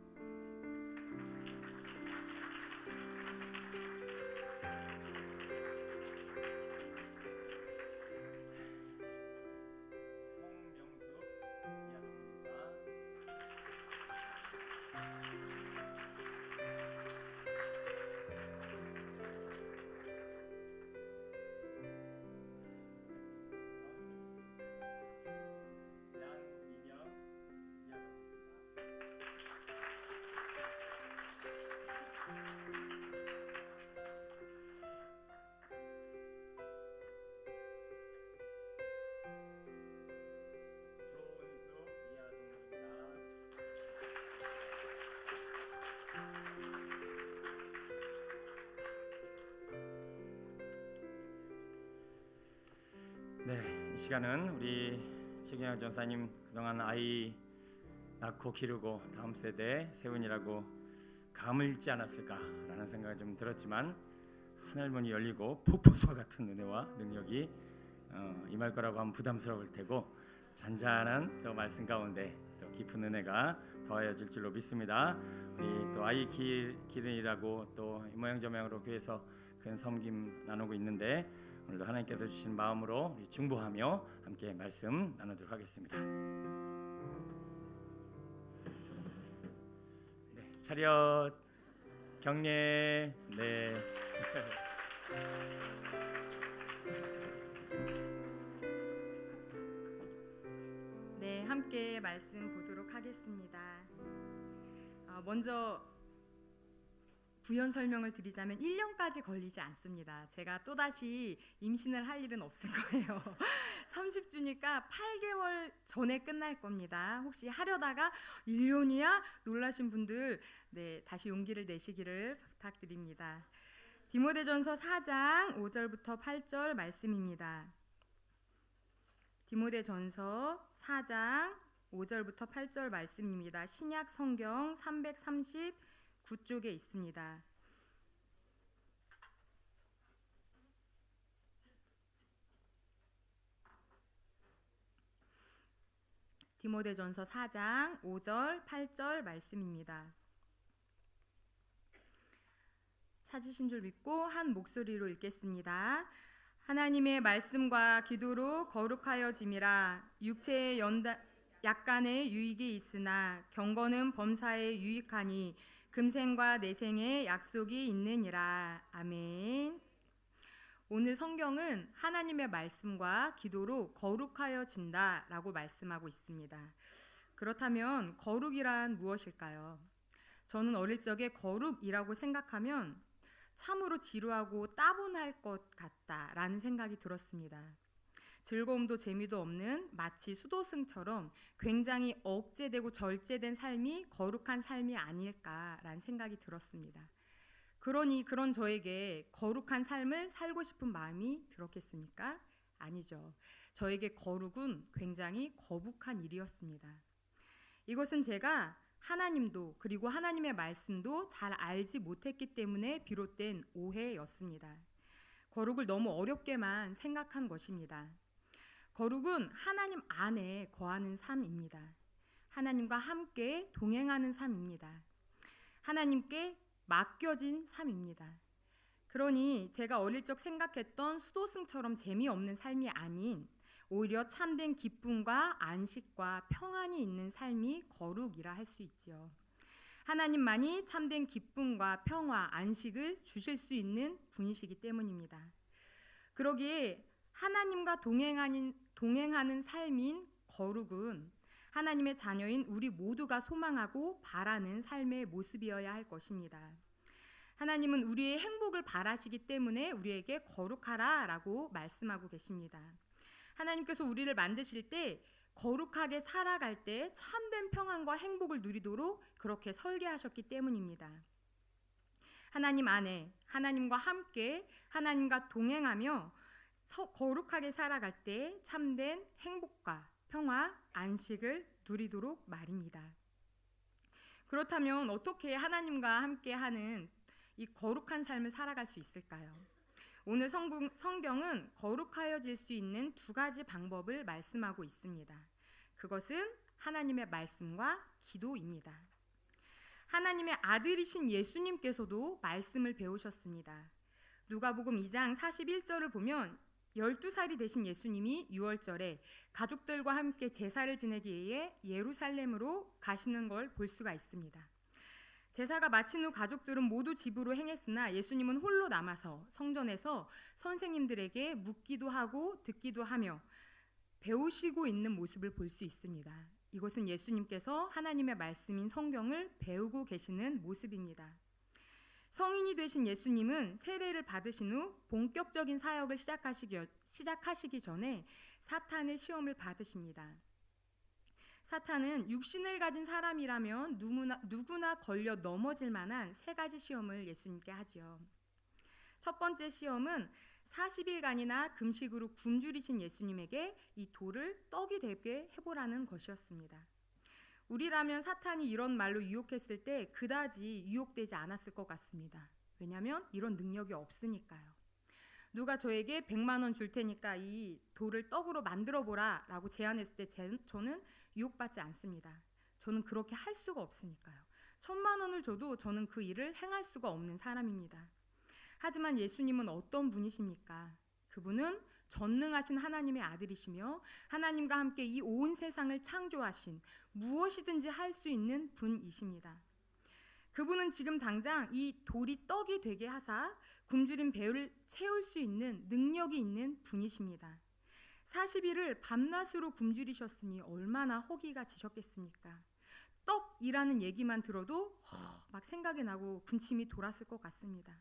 네, 이 시간은 우리 최경영 전사님 그동안 아이 낳고 기르고 다음 세대 세운이라고 가물지 않았을까라는 생각이 좀 들었지만 하늘문이 열리고 폭포수와 같은 은혜와 능력이 임할 거라고 하면 부담스러울 테고 잔잔한 또 말씀 가운데 또 깊은 은혜가 더하여질 줄로 믿습니다. 우리 또 아이 기르이라고 또 이 모양 저 모양으로 교회에서 큰 섬김 나누고 있는데 오늘도 하나님께서 주신 마음으로 우리 중보하며 함께 말씀 나누도록 하겠습니다. 네, 차렷 경례. 네. 네, 함께 말씀 보도록 하겠습니다. 먼저 부연 설명을 드리자면 1년까지 걸리지 않습니다. 제가 또다시 임신을 할 일은 없을 거예요. 30주니까 8개월 전에 끝날 겁니다. 혹시 하려다가 1년이야? 놀라신 분들 네, 다시 용기를 내시기를 부탁드립니다. 디모데전서 4장 5절부터 8절 말씀입니다. 디모데전서 4장 5절부터 8절 말씀입니다. 신약 성경 339쪽에 있습니다. 디모데전서 4장 5절 8절 말씀입니다. 찾으신 줄 믿고 한 목소리로 읽겠습니다. 하나님의 말씀과 기도로 거룩하여짐이라. 육체의 약간의 유익이 있으나 경건은 범사에 유익하니 금생과 내생의 약속이 있느니라. 아멘. 오늘 성경은 하나님의 말씀과 기도로 거룩하여진다 라고 말씀하고 있습니다. 그렇다면 거룩이란 무엇일까요? 저는 어릴 적에 거룩이라고 생각하면 참으로 지루하고 따분할 것 같다라는 생각이 들었습니다. 즐거움도 재미도 없는 마치 수도승처럼 굉장히 억제되고 절제된 삶이 거룩한 삶이 아닐까라는 생각이 들었습니다. 그러니 그런 저에게 거룩한 삶을 살고 싶은 마음이 들었겠습니까? 아니죠. 저에게 거룩은 굉장히 거북한 일이었습니다. 이것은 제가 하나님도 그리고 하나님의 말씀도 잘 알지 못했기 때문에 비롯된 오해였습니다. 거룩을 너무 어렵게만 생각한 것입니다. 거룩은 하나님 안에 거하는 삶입니다. 하나님과 함께 동행하는 삶입니다. 하나님께 맡겨진 삶입니다. 그러니 제가 어릴 적 생각했던 수도승처럼 재미없는 삶이 아닌 오히려 참된 기쁨과 안식과 평안이 있는 삶이 거룩이라 할 수 있지요. 하나님만이 참된 기쁨과 평화, 안식을 주실 수 있는 분이시기 때문입니다. 그러기에 하나님과 동행하는 삶인 거룩은 하나님의 자녀인 우리 모두가 소망하고 바라는 삶의 모습이어야 할 것입니다. 하나님은 우리의 행복을 바라시기 때문에 우리에게 거룩하라라고 말씀하고 계십니다. 하나님께서 우리를 만드실 때 거룩하게 살아갈 때 참된 평안과 행복을 누리도록 그렇게 설계하셨기 때문입니다. 하나님 안에 하나님과 함께 하나님과 동행하며 거룩하게 살아갈 때 참된 행복과 평화, 안식을 누리도록 말입니다. 그렇다면 어떻게 하나님과 함께하는 이 거룩한 삶을 살아갈 수 있을까요? 오늘 성경은 거룩하여질 수 있는 두 가지 방법을 말씀하고 있습니다. 그것은 하나님의 말씀과 기도입니다. 하나님의 아들이신 예수님께서도 말씀을 배우셨습니다. 누가복음 2장 41절을 보면 12살이 되신 예수님이 6월절에 가족들과 함께 제사를 지내기 위해 예루살렘으로 가시는 걸 볼 수가 있습니다. 제사가 마친 후 가족들은 모두 집으로 행했으나 예수님은 홀로 남아서 성전에서 선생님들에게 묻기도 하고 듣기도 하며 배우시고 있는 모습을 볼 수 있습니다. 이것은 예수님께서 하나님의 말씀인 성경을 배우고 계시는 모습입니다. 성인이 되신 예수님은 세례를 받으신 후 본격적인 사역을 시작하시기 전에 사탄의 시험을 받으십니다. 사탄은 육신을 가진 사람이라면 누구나 걸려 넘어질 만한 세 가지 시험을 예수님께 하지요. 첫 번째 시험은 40일간이나 금식으로 굶주리신 예수님에게 이 돌을 떡이 되게 해보라는 것이었습니다. 우리라면 사탄이 이런 말로 유혹했을 때 그다지 유혹되지 않았을 것 같습니다. 왜냐하면 이런 능력이 없으니까요. 누가 저에게 100만 원 줄 테니까 이 돌을 떡으로 만들어 보라 라고 제안했을 때 저는 유혹받지 않습니다. 저는 그렇게 할 수가 없으니까요. 1000만 원을 줘도 저는 그 일을 행할 수가 없는 사람입니다. 하지만 예수님은 어떤 분이십니까? 그분은 전능하신 하나님의 아들이시며 하나님과 함께 이 온 세상을 창조하신 무엇이든지 할 수 있는 분이십니다. 그분은 지금 당장 이 돌이 떡이 되게 하사 굶주린 배를 채울 수 있는 능력이 있는 분이십니다. 40일을 밤낮으로 굶주리셨으니 얼마나 허기가 지셨겠습니까? 떡이라는 얘기만 들어도 막 생각이 나고 군침이 돌았을 것 같습니다.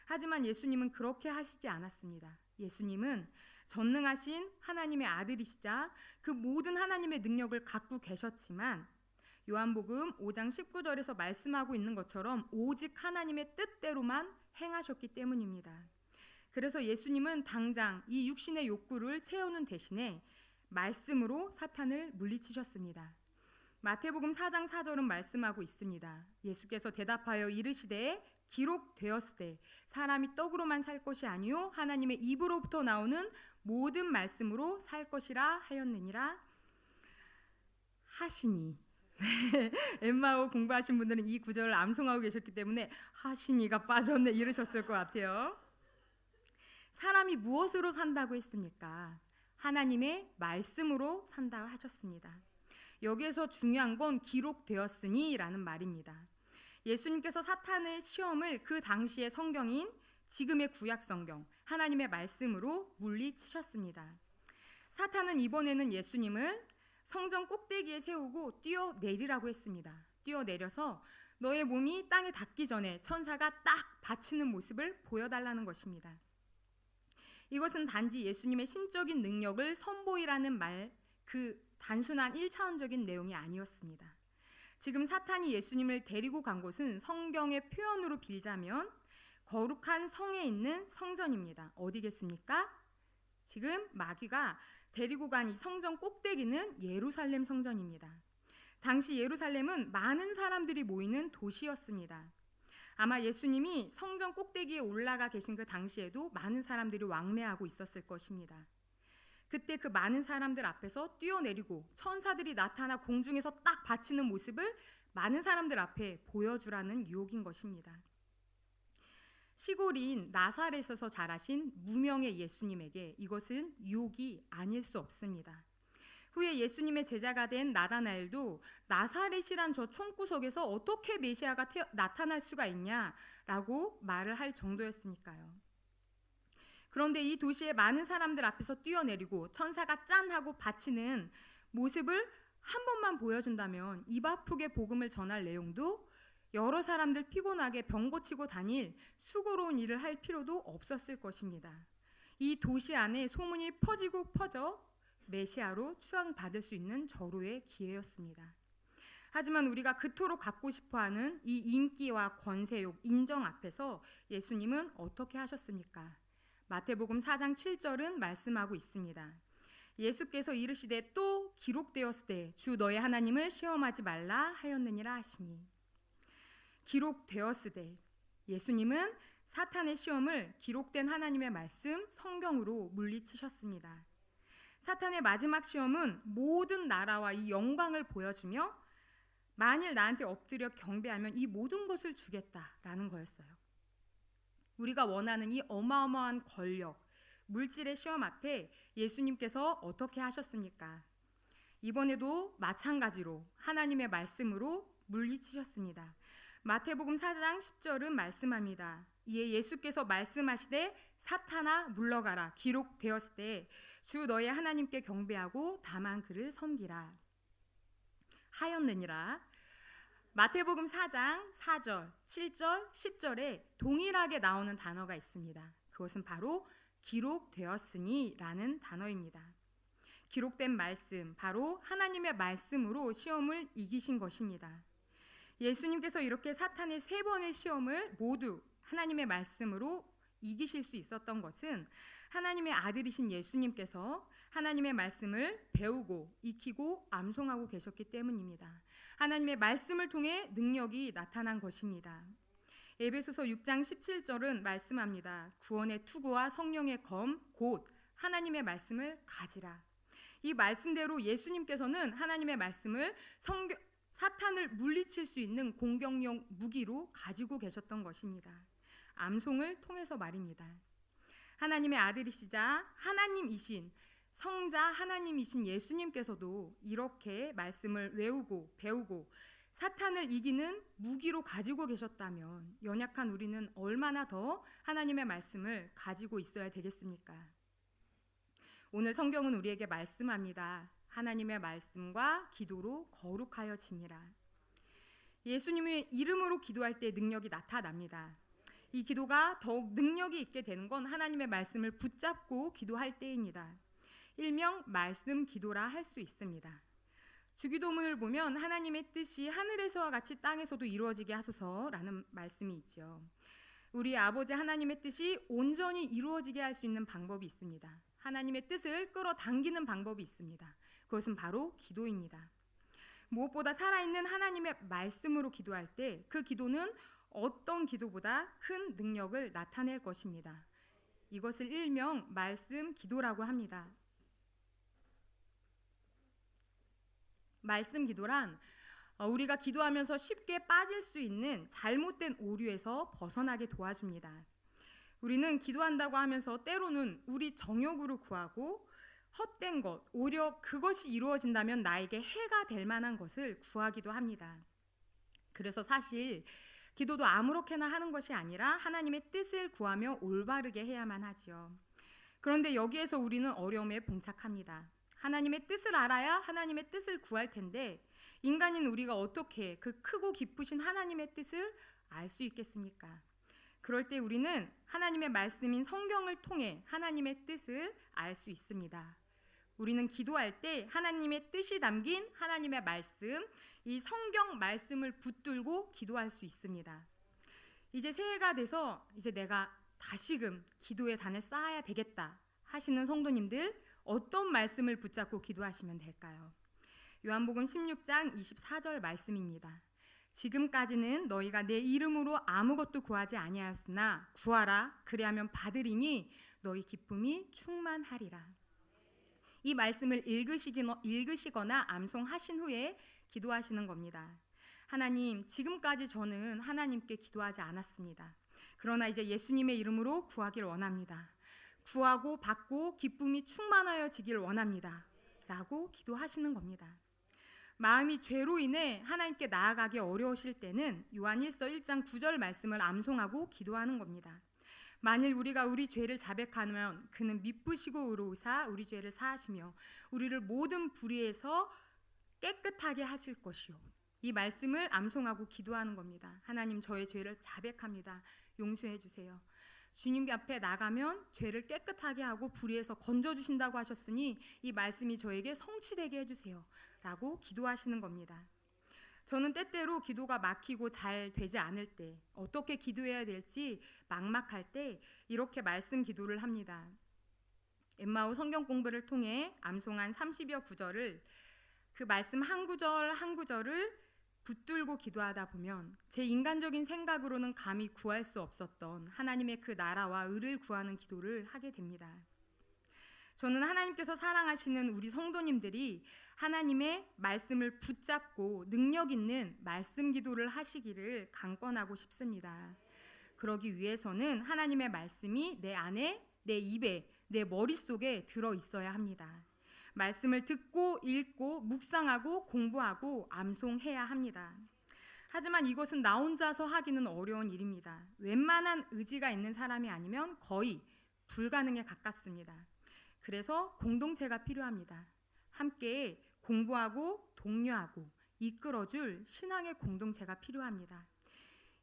하지만 예수님은 그렇게 하시지 않았습니다. 예수님은 전능하신 하나님의 아들이시자 그 모든 하나님의 능력을 갖고 계셨지만 요한복음 5장 19절에서 말씀하고 있는 것처럼 오직 하나님의 뜻대로만 행하셨기 때문입니다. 그래서 예수님은 당장 이 육신의 욕구를 채우는 대신에 말씀으로 사탄을 물리치셨습니다. 마태복음 4장 4절은 말씀하고 있습니다. 예수께서 대답하여 이르시되 기록되었으되 사람이 떡으로만 살 것이 아니요 하나님의 입으로부터 나오는 모든 말씀으로 살 것이라 하였느니라 하시니. 엠마오 공부하신 분들은 이 구절을 암송하고 계셨기 때문에 하시니가 빠졌네 이러셨을 것 같아요. 사람이 무엇으로 산다고 했습니까? 하나님의 말씀으로 산다고 하셨습니다. 여기에서 중요한 건 기록되었으니 라는 말입니다. 예수님께서 사탄의 시험을 그 당시의 성경인 지금의 구약 성경 하나님의 말씀으로 물리치셨습니다. 사탄은 이번에는 예수님을 성전 꼭대기에 세우고 뛰어내리라고 했습니다. 뛰어내려서 너의 몸이 땅에 닿기 전에 천사가 딱 받치는 모습을 보여달라는 것입니다. 이것은 단지 예수님의 신적인 능력을 선보이라는 말, 그 단순한 1차원적인 내용이 아니었습니다. 지금 사탄이 예수님을 데리고 간 곳은 성경의 표현으로 빌자면 거룩한 성에 있는 성전입니다. 어디겠습니까? 지금 마귀가 데리고 간 이 성전 꼭대기는 예루살렘 성전입니다. 당시 예루살렘은 많은 사람들이 모이는 도시였습니다. 아마 예수님이 성전 꼭대기에 올라가 계신 그 당시에도 많은 사람들이 왕래하고 있었을 것입니다. 그때 그 많은 사람들 앞에서 뛰어내리고 천사들이 나타나 공중에서 딱 받치는 모습을 많은 사람들 앞에 보여주라는 유혹인 것입니다. 시골인 나사렛에서 자라신 무명의 예수님에게 이것은 유혹이 아닐 수 없습니다. 후에 예수님의 제자가 된 나다나엘도 나사렛이란 저 총구석에서 어떻게 메시아가 나타날 수가 있냐라고 말을 할 정도였으니까요. 그런데 이 도시의 많은 사람들 앞에서 뛰어내리고 천사가 짠 하고 바치는 모습을 한 번만 보여준다면 입 아프게 복음을 전할 내용도 여러 사람들 피곤하게 병 고치고 다닐 수고로운 일을 할 필요도 없었을 것입니다. 이 도시 안에 소문이 퍼지고 퍼져 메시아로 추앙받을 수 있는 절호의 기회였습니다. 하지만 우리가 그토록 갖고 싶어하는 이 인기와 권세욕, 인정 앞에서 예수님은 어떻게 하셨습니까? 마태복음 4장 7절은 말씀하고 있습니다. 예수께서 이르시되 또 기록되었으되 주 너의 하나님을 시험하지 말라 하였느니라 하시니, 기록되었으되 예수님은 사탄의 시험을 기록된 하나님의 말씀 성경으로 물리치셨습니다. 사탄의 마지막 시험은 모든 나라와 이 영광을 보여주며 만일 나한테 엎드려 경배하면 이 모든 것을 주겠다라는 거였어요. 우리가 원하는 이 어마어마한 권력, 물질의 시험 앞에 예수님께서 어떻게 하셨습니까? 이번에도 마찬가지로 하나님의 말씀으로 물리치셨습니다. 마태복음 4장 10절은 말씀합니다. 이에 예수께서 말씀하시되 사탄아 물러가라 기록되었을 때 주 너의 하나님께 경배하고 다만 그를 섬기라 하였느니라. 마태복음 4장 4절, 7절, 10절에 동일하게 나오는 단어가 있습니다. 그것은 바로 기록되었으니 라는 단어입니다. 기록된 말씀, 바로 하나님의 말씀으로 시험을 이기신 것입니다. 예수님께서 이렇게 사탄의 3번의 시험을 모두 하나님의 말씀으로 이기실 수 있었던 것은 하나님의 아들이신 예수님께서 하나님의 말씀을 배우고 익히고 암송하고 계셨기 때문입니다. 하나님의 말씀을 통해 능력이 나타난 것입니다. 에베소서 6장 17절은 말씀합니다. 구원의 투구와 성령의 검 곧 하나님의 말씀을 가지라. 이 말씀대로 예수님께서는 하나님의 말씀을 사탄을 물리칠 수 있는 공격용 무기로 가지고 계셨던 것입니다. 암송을 통해서 말입니다. 하나님의 아들이시자 하나님이신 성자 하나님이신 예수님께서도 이렇게 말씀을 외우고 배우고 사탄을 이기는 무기로 가지고 계셨다면 연약한 우리는 얼마나 더 하나님의 말씀을 가지고 있어야 되겠습니까? 오늘 성경은 우리에게 말씀합니다. 하나님의 말씀과 기도로 거룩하여 지니라. 예수님의 이름으로 기도할 때 능력이 나타납니다. 이 기도가 더욱 능력이 있게 되는 건 하나님의 말씀을 붙잡고 기도할 때입니다. 일명 말씀 기도라 할 수 있습니다. 주기도문을 보면 하나님의 뜻이 하늘에서와 같이 땅에서도 이루어지게 하소서라는 말씀이 있죠. 우리 아버지 하나님의 뜻이 온전히 이루어지게 할 수 있는 방법이 있습니다. 하나님의 뜻을 끌어당기는 방법이 있습니다. 그것은 바로 기도입니다. 무엇보다 살아있는 하나님의 말씀으로 기도할 때 그 기도는 어떤 기도보다 큰 능력을 나타낼 것입니다. 이것을 일명 말씀 기도라고 합니다. 말씀 기도란 우리가 기도하면서 쉽게 빠질 수 있는 잘못된 오류에서 벗어나게 도와줍니다. 우리는 기도한다고 하면서 때로는 우리 정욕으로 구하고 헛된 것, 오히려 그것이 이루어진다면 나에게 해가 될 만한 것을 구하기도 합니다. 그래서 사실 기도도 아무렇게나 하는 것이 아니라 하나님의 뜻을 구하며 올바르게 해야만 하지요. 그런데 여기에서 우리는 어려움에 봉착합니다. 하나님의 뜻을 알아야 하나님의 뜻을 구할 텐데 인간인 우리가 어떻게 그 크고 깊으신 하나님의 뜻을 알 수 있겠습니까? 그럴 때 우리는 하나님의 말씀인 성경을 통해 하나님의 뜻을 알 수 있습니다. 우리는 기도할 때 하나님의 뜻이 담긴 하나님의 말씀, 이 성경 말씀을 붙들고 기도할 수 있습니다. 이제 새해가 돼서 이제 내가 다시금 기도의 단을 쌓아야 되겠다 하시는 성도님들 어떤 말씀을 붙잡고 기도하시면 될까요? 요한복음 16장 24절 말씀입니다. 지금까지는 너희가 내 이름으로 아무것도 구하지 아니하였으나 구하라 그리하면 받으리니 너희 기쁨이 충만하리라. 이 말씀을 읽으시거나 암송하신 후에 기도하시는 겁니다. 하나님, 지금까지 저는 하나님께 기도하지 않았습니다. 그러나 이제 예수님의 이름으로 구하길 원합니다. 구하고 받고 기쁨이 충만하여지길 원합니다. 라고 기도하시는 겁니다. 마음이 죄로 인해 하나님께 나아가기 어려우실 때는 요한 1서 1장 9절 말씀을 암송하고 기도하는 겁니다. 만일 우리가 우리 죄를 자백하면 그는 미쁘시고 의로우사 우리 죄를 사하시며 우리를 모든 불의에서 깨끗하게 하실 것이요. 이 말씀을 암송하고 기도하는 겁니다. 하나님, 저의 죄를 자백합니다. 용서해 주세요. 주님 앞에 나가면 죄를 깨끗하게 하고 불의에서 건져주신다고 하셨으니 이 말씀이 저에게 성취되게 해주세요 라고 기도하시는 겁니다. 저는 때때로 기도가 막히고 잘 되지 않을 때, 어떻게 기도해야 될지 막막할 때 이렇게 말씀 기도를 합니다. 엠마오 성경 공부를 통해 암송한 30여 구절을, 그 말씀 한 구절 한 구절을 붙들고 기도하다 보면 제 인간적인 생각으로는 감히 구할 수 없었던 하나님의 그 나라와 의를 구하는 기도를 하게 됩니다. 저는 하나님께서 사랑하시는 우리 성도님들이 하나님의 말씀을 붙잡고 능력 있는 말씀 기도를 하시기를 강권하고 싶습니다. 그러기 위해서는 하나님의 말씀이 내 안에, 내 입에, 내 머릿속에 들어 있어야 합니다. 말씀을 듣고 읽고 묵상하고 공부하고 암송해야 합니다. 하지만 이것은 나 혼자서 하기는 어려운 일입니다. 웬만한 의지가 있는 사람이 아니면 거의 불가능에 가깝습니다. 그래서 공동체가 필요합니다. 함께 공부하고 독려하고 이끌어줄 신앙의 공동체가 필요합니다.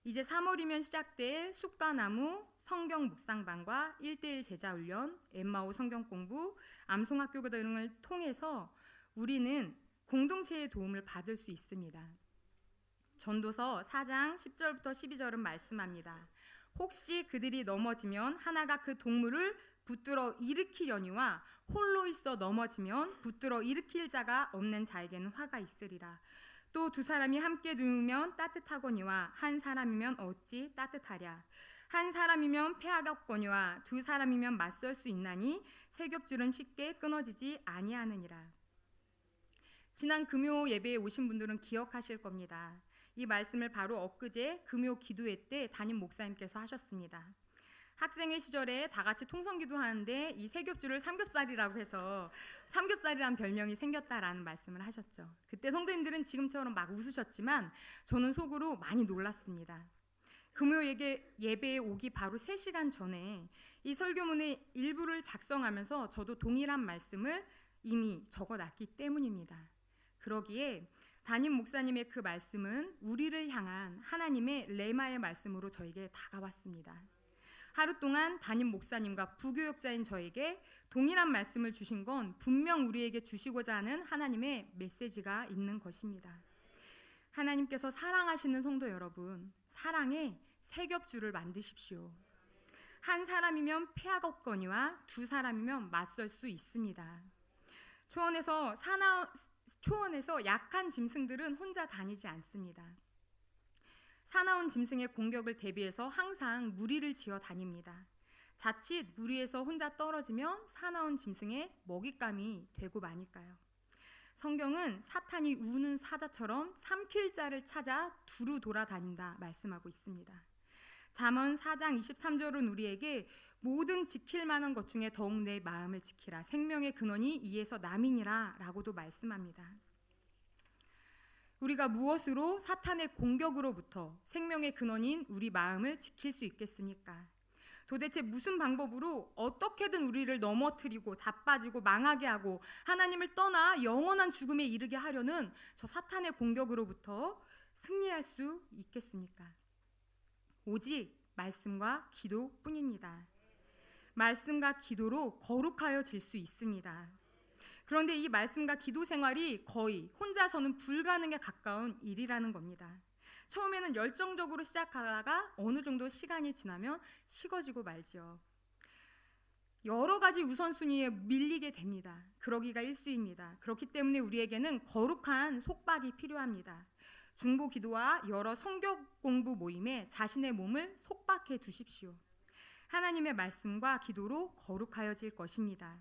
이제 3월이면 시작될 숲과나무 성경 묵상반과 1:1 제자훈련, 엠마오 성경 공부, 암송학교 등을 통해서 우리는 공동체의 도움을 받을 수 있습니다. 전도서 4장 10절부터 12절은 말씀합니다. 혹시 그들이 넘어지면 하나가 그 동물을 붙들어 일으키려니와 홀로 있어 넘어지면 붙들어 일으킬 자가 없는 자에게는 화가 있으리라. 또 두 사람이 함께 누우면 따뜻하거니와 한 사람이면 어찌 따뜻하랴. 한 사람이면 패하겠거니와 두 사람이면 맞설 수 있나니 세 겹줄은 쉽게 끊어지지 아니하느니라. 지난 금요 예배에 오신 분들은 기억하실 겁니다. 이 말씀을 바로 엊그제 금요 기도회 때 담임 목사님께서 하셨습니다. 학생회 시절에 다 같이 통성기도 하는데 이 세 겹줄을 삼겹살이라고 해서 삼겹살이란 별명이 생겼다라는 말씀을 하셨죠. 그때 성도님들은 지금처럼 막 웃으셨지만 저는 속으로 많이 놀랐습니다. 금요 예배에 오기 바로 3시간 전에 이 설교문의 일부를 작성하면서 저도 동일한 말씀을 이미 적어놨기 때문입니다. 그러기에 담임 목사님의 그 말씀은 우리를 향한 하나님의 레마의 말씀으로 저에게 다가왔습니다. 하루 동안 담임 목사님과 부교역자인 저에게 동일한 말씀을 주신 건 분명 우리에게 주시고자 하는 하나님의 메시지가 있는 것입니다. 하나님께서 사랑하시는 성도 여러분, 사랑의 세 겹줄을 만드십시오. 한 사람이면 패하겠거니와 두 사람이면 맞설 수 있습니다. 초원에서 약한 짐승들은 혼자 다니지 않습니다. 사나운 짐승의 공격을 대비해서 항상 무리를 지어 다닙니다. 자칫 무리에서 혼자 떨어지면 사나운 짐승의 먹잇감이 되고 마니까요. 성경은 사탄이 우는 사자처럼 삼킬 자를 찾아 두루 돌아다닌다 말씀하고 있습니다. 잠언 4장 23절은 우리에게 모든 지킬 만한 것 중에 더욱 내 마음을 지키라. 생명의 근원이 이에서 남이니라 라고도 말씀합니다. 우리가 무엇으로 사탄의 공격으로부터 생명의 근원인 우리 마음을 지킬 수 있겠습니까? 도대체 무슨 방법으로 어떻게든 우리를 넘어뜨리고 자빠지고 망하게 하고 하나님을 떠나 영원한 죽음에 이르게 하려는 저 사탄의 공격으로부터 승리할 수 있겠습니까? 오직 말씀과 기도뿐입니다. 말씀과 기도로 거룩하여질 수 있습니다. 그런데 이 말씀과 기도 생활이 거의 혼자서는 불가능에 가까운 일이라는 겁니다. 처음에는 열정적으로 시작하다가 어느 정도 시간이 지나면 식어지고 말지요. 여러 가지 우선순위에 밀리게 됩니다. 그러기가 일쑤입니다. 그렇기 때문에 우리에게는 거룩한 속박이 필요합니다. 중보 기도와 여러 성경 공부 모임에 자신의 몸을 속박해 두십시오. 하나님의 말씀과 기도로 거룩하여질 것입니다.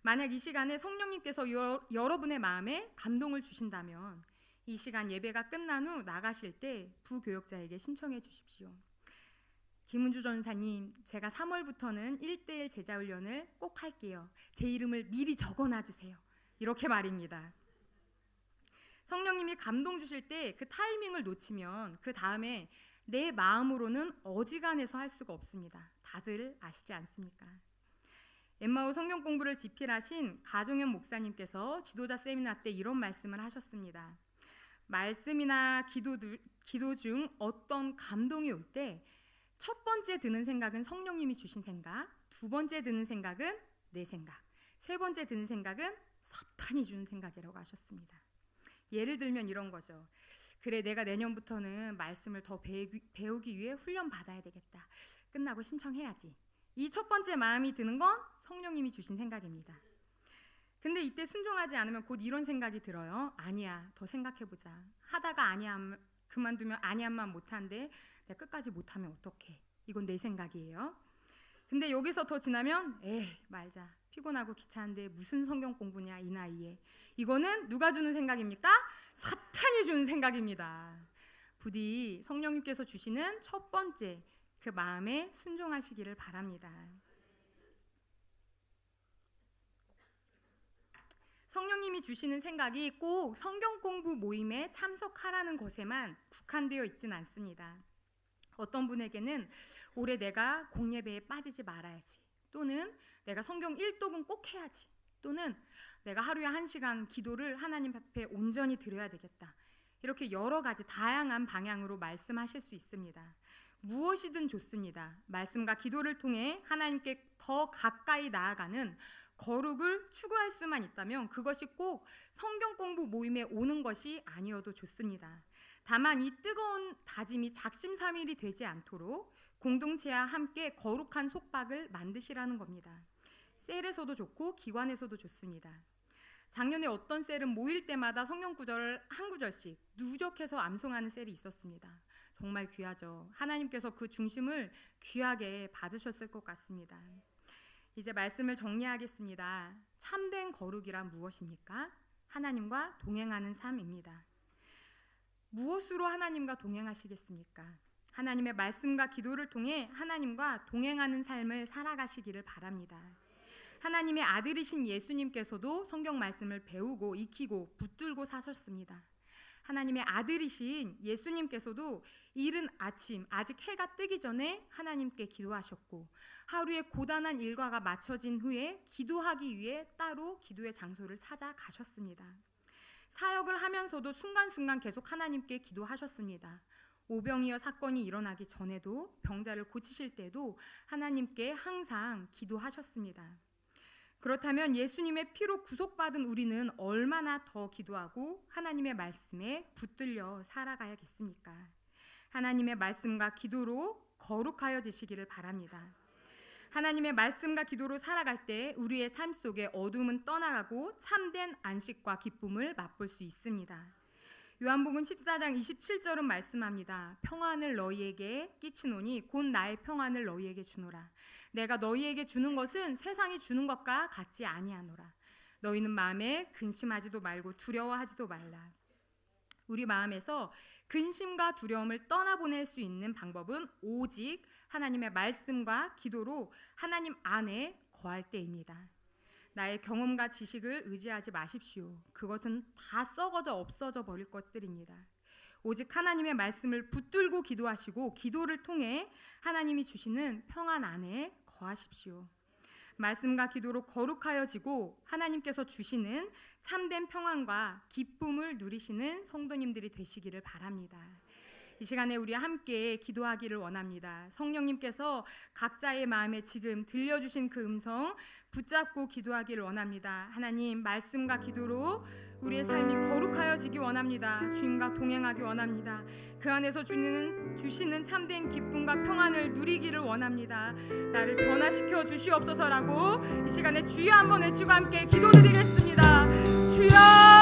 만약 이 시간에 성령님께서 여러분의 마음에 감동을 주신다면 이 시간 예배가 끝난 후 나가실 때 부교역자에게 신청해 주십시오. 김은주 전사님, 제가 3월부터는 1:1 제자훈련을 꼭 할게요. 제 이름을 미리 적어놔 주세요. 이렇게 말입니다. 성령님이 감동 주실 때 그 타이밍을 놓치면 그 다음에 내 마음으로는 어지간해서 할 수가 없습니다. 다들 아시지 않습니까? 엠마오 성경 공부를 집필하신 가종현 목사님께서 지도자 세미나 때 이런 말씀을 하셨습니다. 말씀이나 기도 중 어떤 감동이 올 때 첫 번째 드는 생각은 성령님이 주신 생각, 두 번째 드는 생각은 내 생각, 세 번째 드는 생각은 사탄이 주는 생각이라고 하셨습니다. 예를 들면 이런 거죠. 그래, 내가 내년부터는 말씀을 더 배우기 위해 훈련 받아야 되겠다. 끝나고 신청해야지. 이 첫 번째 마음이 드는 건 성령님이 주신 생각입니다. 근데 이때 순종하지 않으면 곧 이런 생각이 들어요. 아니야, 더 생각해보자. 하다가 아니야, 그만두면 아니야만 못한데 내가 끝까지 못하면 어떡해. 이건 내 생각이에요. 근데 여기서 더 지나면 말자. 피곤하고 귀찮은데 무슨 성경 공부냐 이 나이에. 이거는 누가 주는 생각입니까? 사탄이 주는 생각입니다. 부디 성령님께서 주시는 첫 번째 그 마음에 순종하시기를 바랍니다. 성령님이 주시는 생각이 꼭 성경 공부 모임에 참석하라는 것에만 국한되어 있지는 않습니다. 어떤 분에게는 올해 내가 공예배에 빠지지 말아야지, 또는 내가 성경 1독은 꼭 해야지, 또는 내가 하루에 1시간 기도를 하나님 앞에 온전히 드려야 되겠다. 이렇게 여러 가지 다양한 방향으로 말씀하실 수 있습니다. 무엇이든 좋습니다. 말씀과 기도를 통해 하나님께 더 가까이 나아가는 거룩을 추구할 수만 있다면 그것이 꼭 성경 공부 모임에 오는 것이 아니어도 좋습니다. 다만 이 뜨거운 다짐이 작심삼일이 되지 않도록 공동체와 함께 거룩한 속박을 만드시라는 겁니다. 셀에서도 좋고 기관에서도 좋습니다. 작년에 어떤 셀은 모일 때마다 성경 구절을 한 구절씩 누적해서 암송하는 셀이 있었습니다. 정말 귀하죠. 하나님께서 그 중심을 귀하게 받으셨을 것 같습니다. 이제 말씀을 정리하겠습니다. 참된 거룩이란 무엇입니까? 하나님과 동행하는 삶입니다. 무엇으로 하나님과 동행하시겠습니까? 하나님의 말씀과 기도를 통해 하나님과 동행하는 삶을 살아가시기를 바랍니다. 하나님의 아들이신 예수님께서도 성경 말씀을 배우고 익히고 붙들고 사셨습니다. 하나님의 아들이신 예수님께서도 이른 아침 아직 해가 뜨기 전에 하나님께 기도하셨고 하루의 고단한 일과가 마쳐진 후에 기도하기 위해 따로 기도의 장소를 찾아가셨습니다. 사역을 하면서도 순간순간 계속 하나님께 기도하셨습니다. 오병이어 사건이 일어나기 전에도 병자를 고치실 때도 하나님께 항상 기도하셨습니다. 그렇다면 예수님의 피로 구속받은 우리는 얼마나 더 기도하고 하나님의 말씀에 붙들려 살아가야겠습니까? 하나님의 말씀과 기도로 거룩하여지시기를 바랍니다. 하나님의 말씀과 기도로 살아갈 때 우리의 삶 속에 어둠은 떠나가고 참된 안식과 기쁨을 맛볼 수 있습니다. 요한복음 14장 27절은 말씀합니다. 평안을 너희에게 끼치노니 곧 나의 평안을 너희에게 주노라. 내가 너희에게 주는 것은 세상이 주는 것과 같지 아니하노라. 너희는 마음에 근심하지도 말고 두려워하지도 말라. 우리 마음에서 근심과 두려움을 떠나보낼 수 있는 방법은 오직 하나님의 말씀과 기도로 하나님 안에 거할 때입니다. 나의 경험과 지식을 의지하지 마십시오. 그것은 다 썩어져 없어져 버릴 것들입니다. 오직 하나님의 말씀을 붙들고 기도하시고 기도를 통해 하나님이 주시는 평안 안에 거하십시오. 말씀과 기도로 거룩하여지고 하나님께서 주시는 참된 평안과 기쁨을 누리시는 성도님들이 되시기를 바랍니다. 이 시간에 우리 함께 기도하기를 원합니다. 성령님께서 각자의 마음에 지금 들려주신 그 음성 붙잡고 기도하기를 원합니다. 하나님, 말씀과 기도로 우리의 삶이 거룩하여지기 원합니다. 주님과 동행하기 원합니다. 그 안에서 주시는 참된 기쁨과 평안을 누리기를 원합니다. 나를 변화시켜 주시옵소서라고 이 시간에 주여 한번 외치고 함께 기도드리겠습니다. 주여!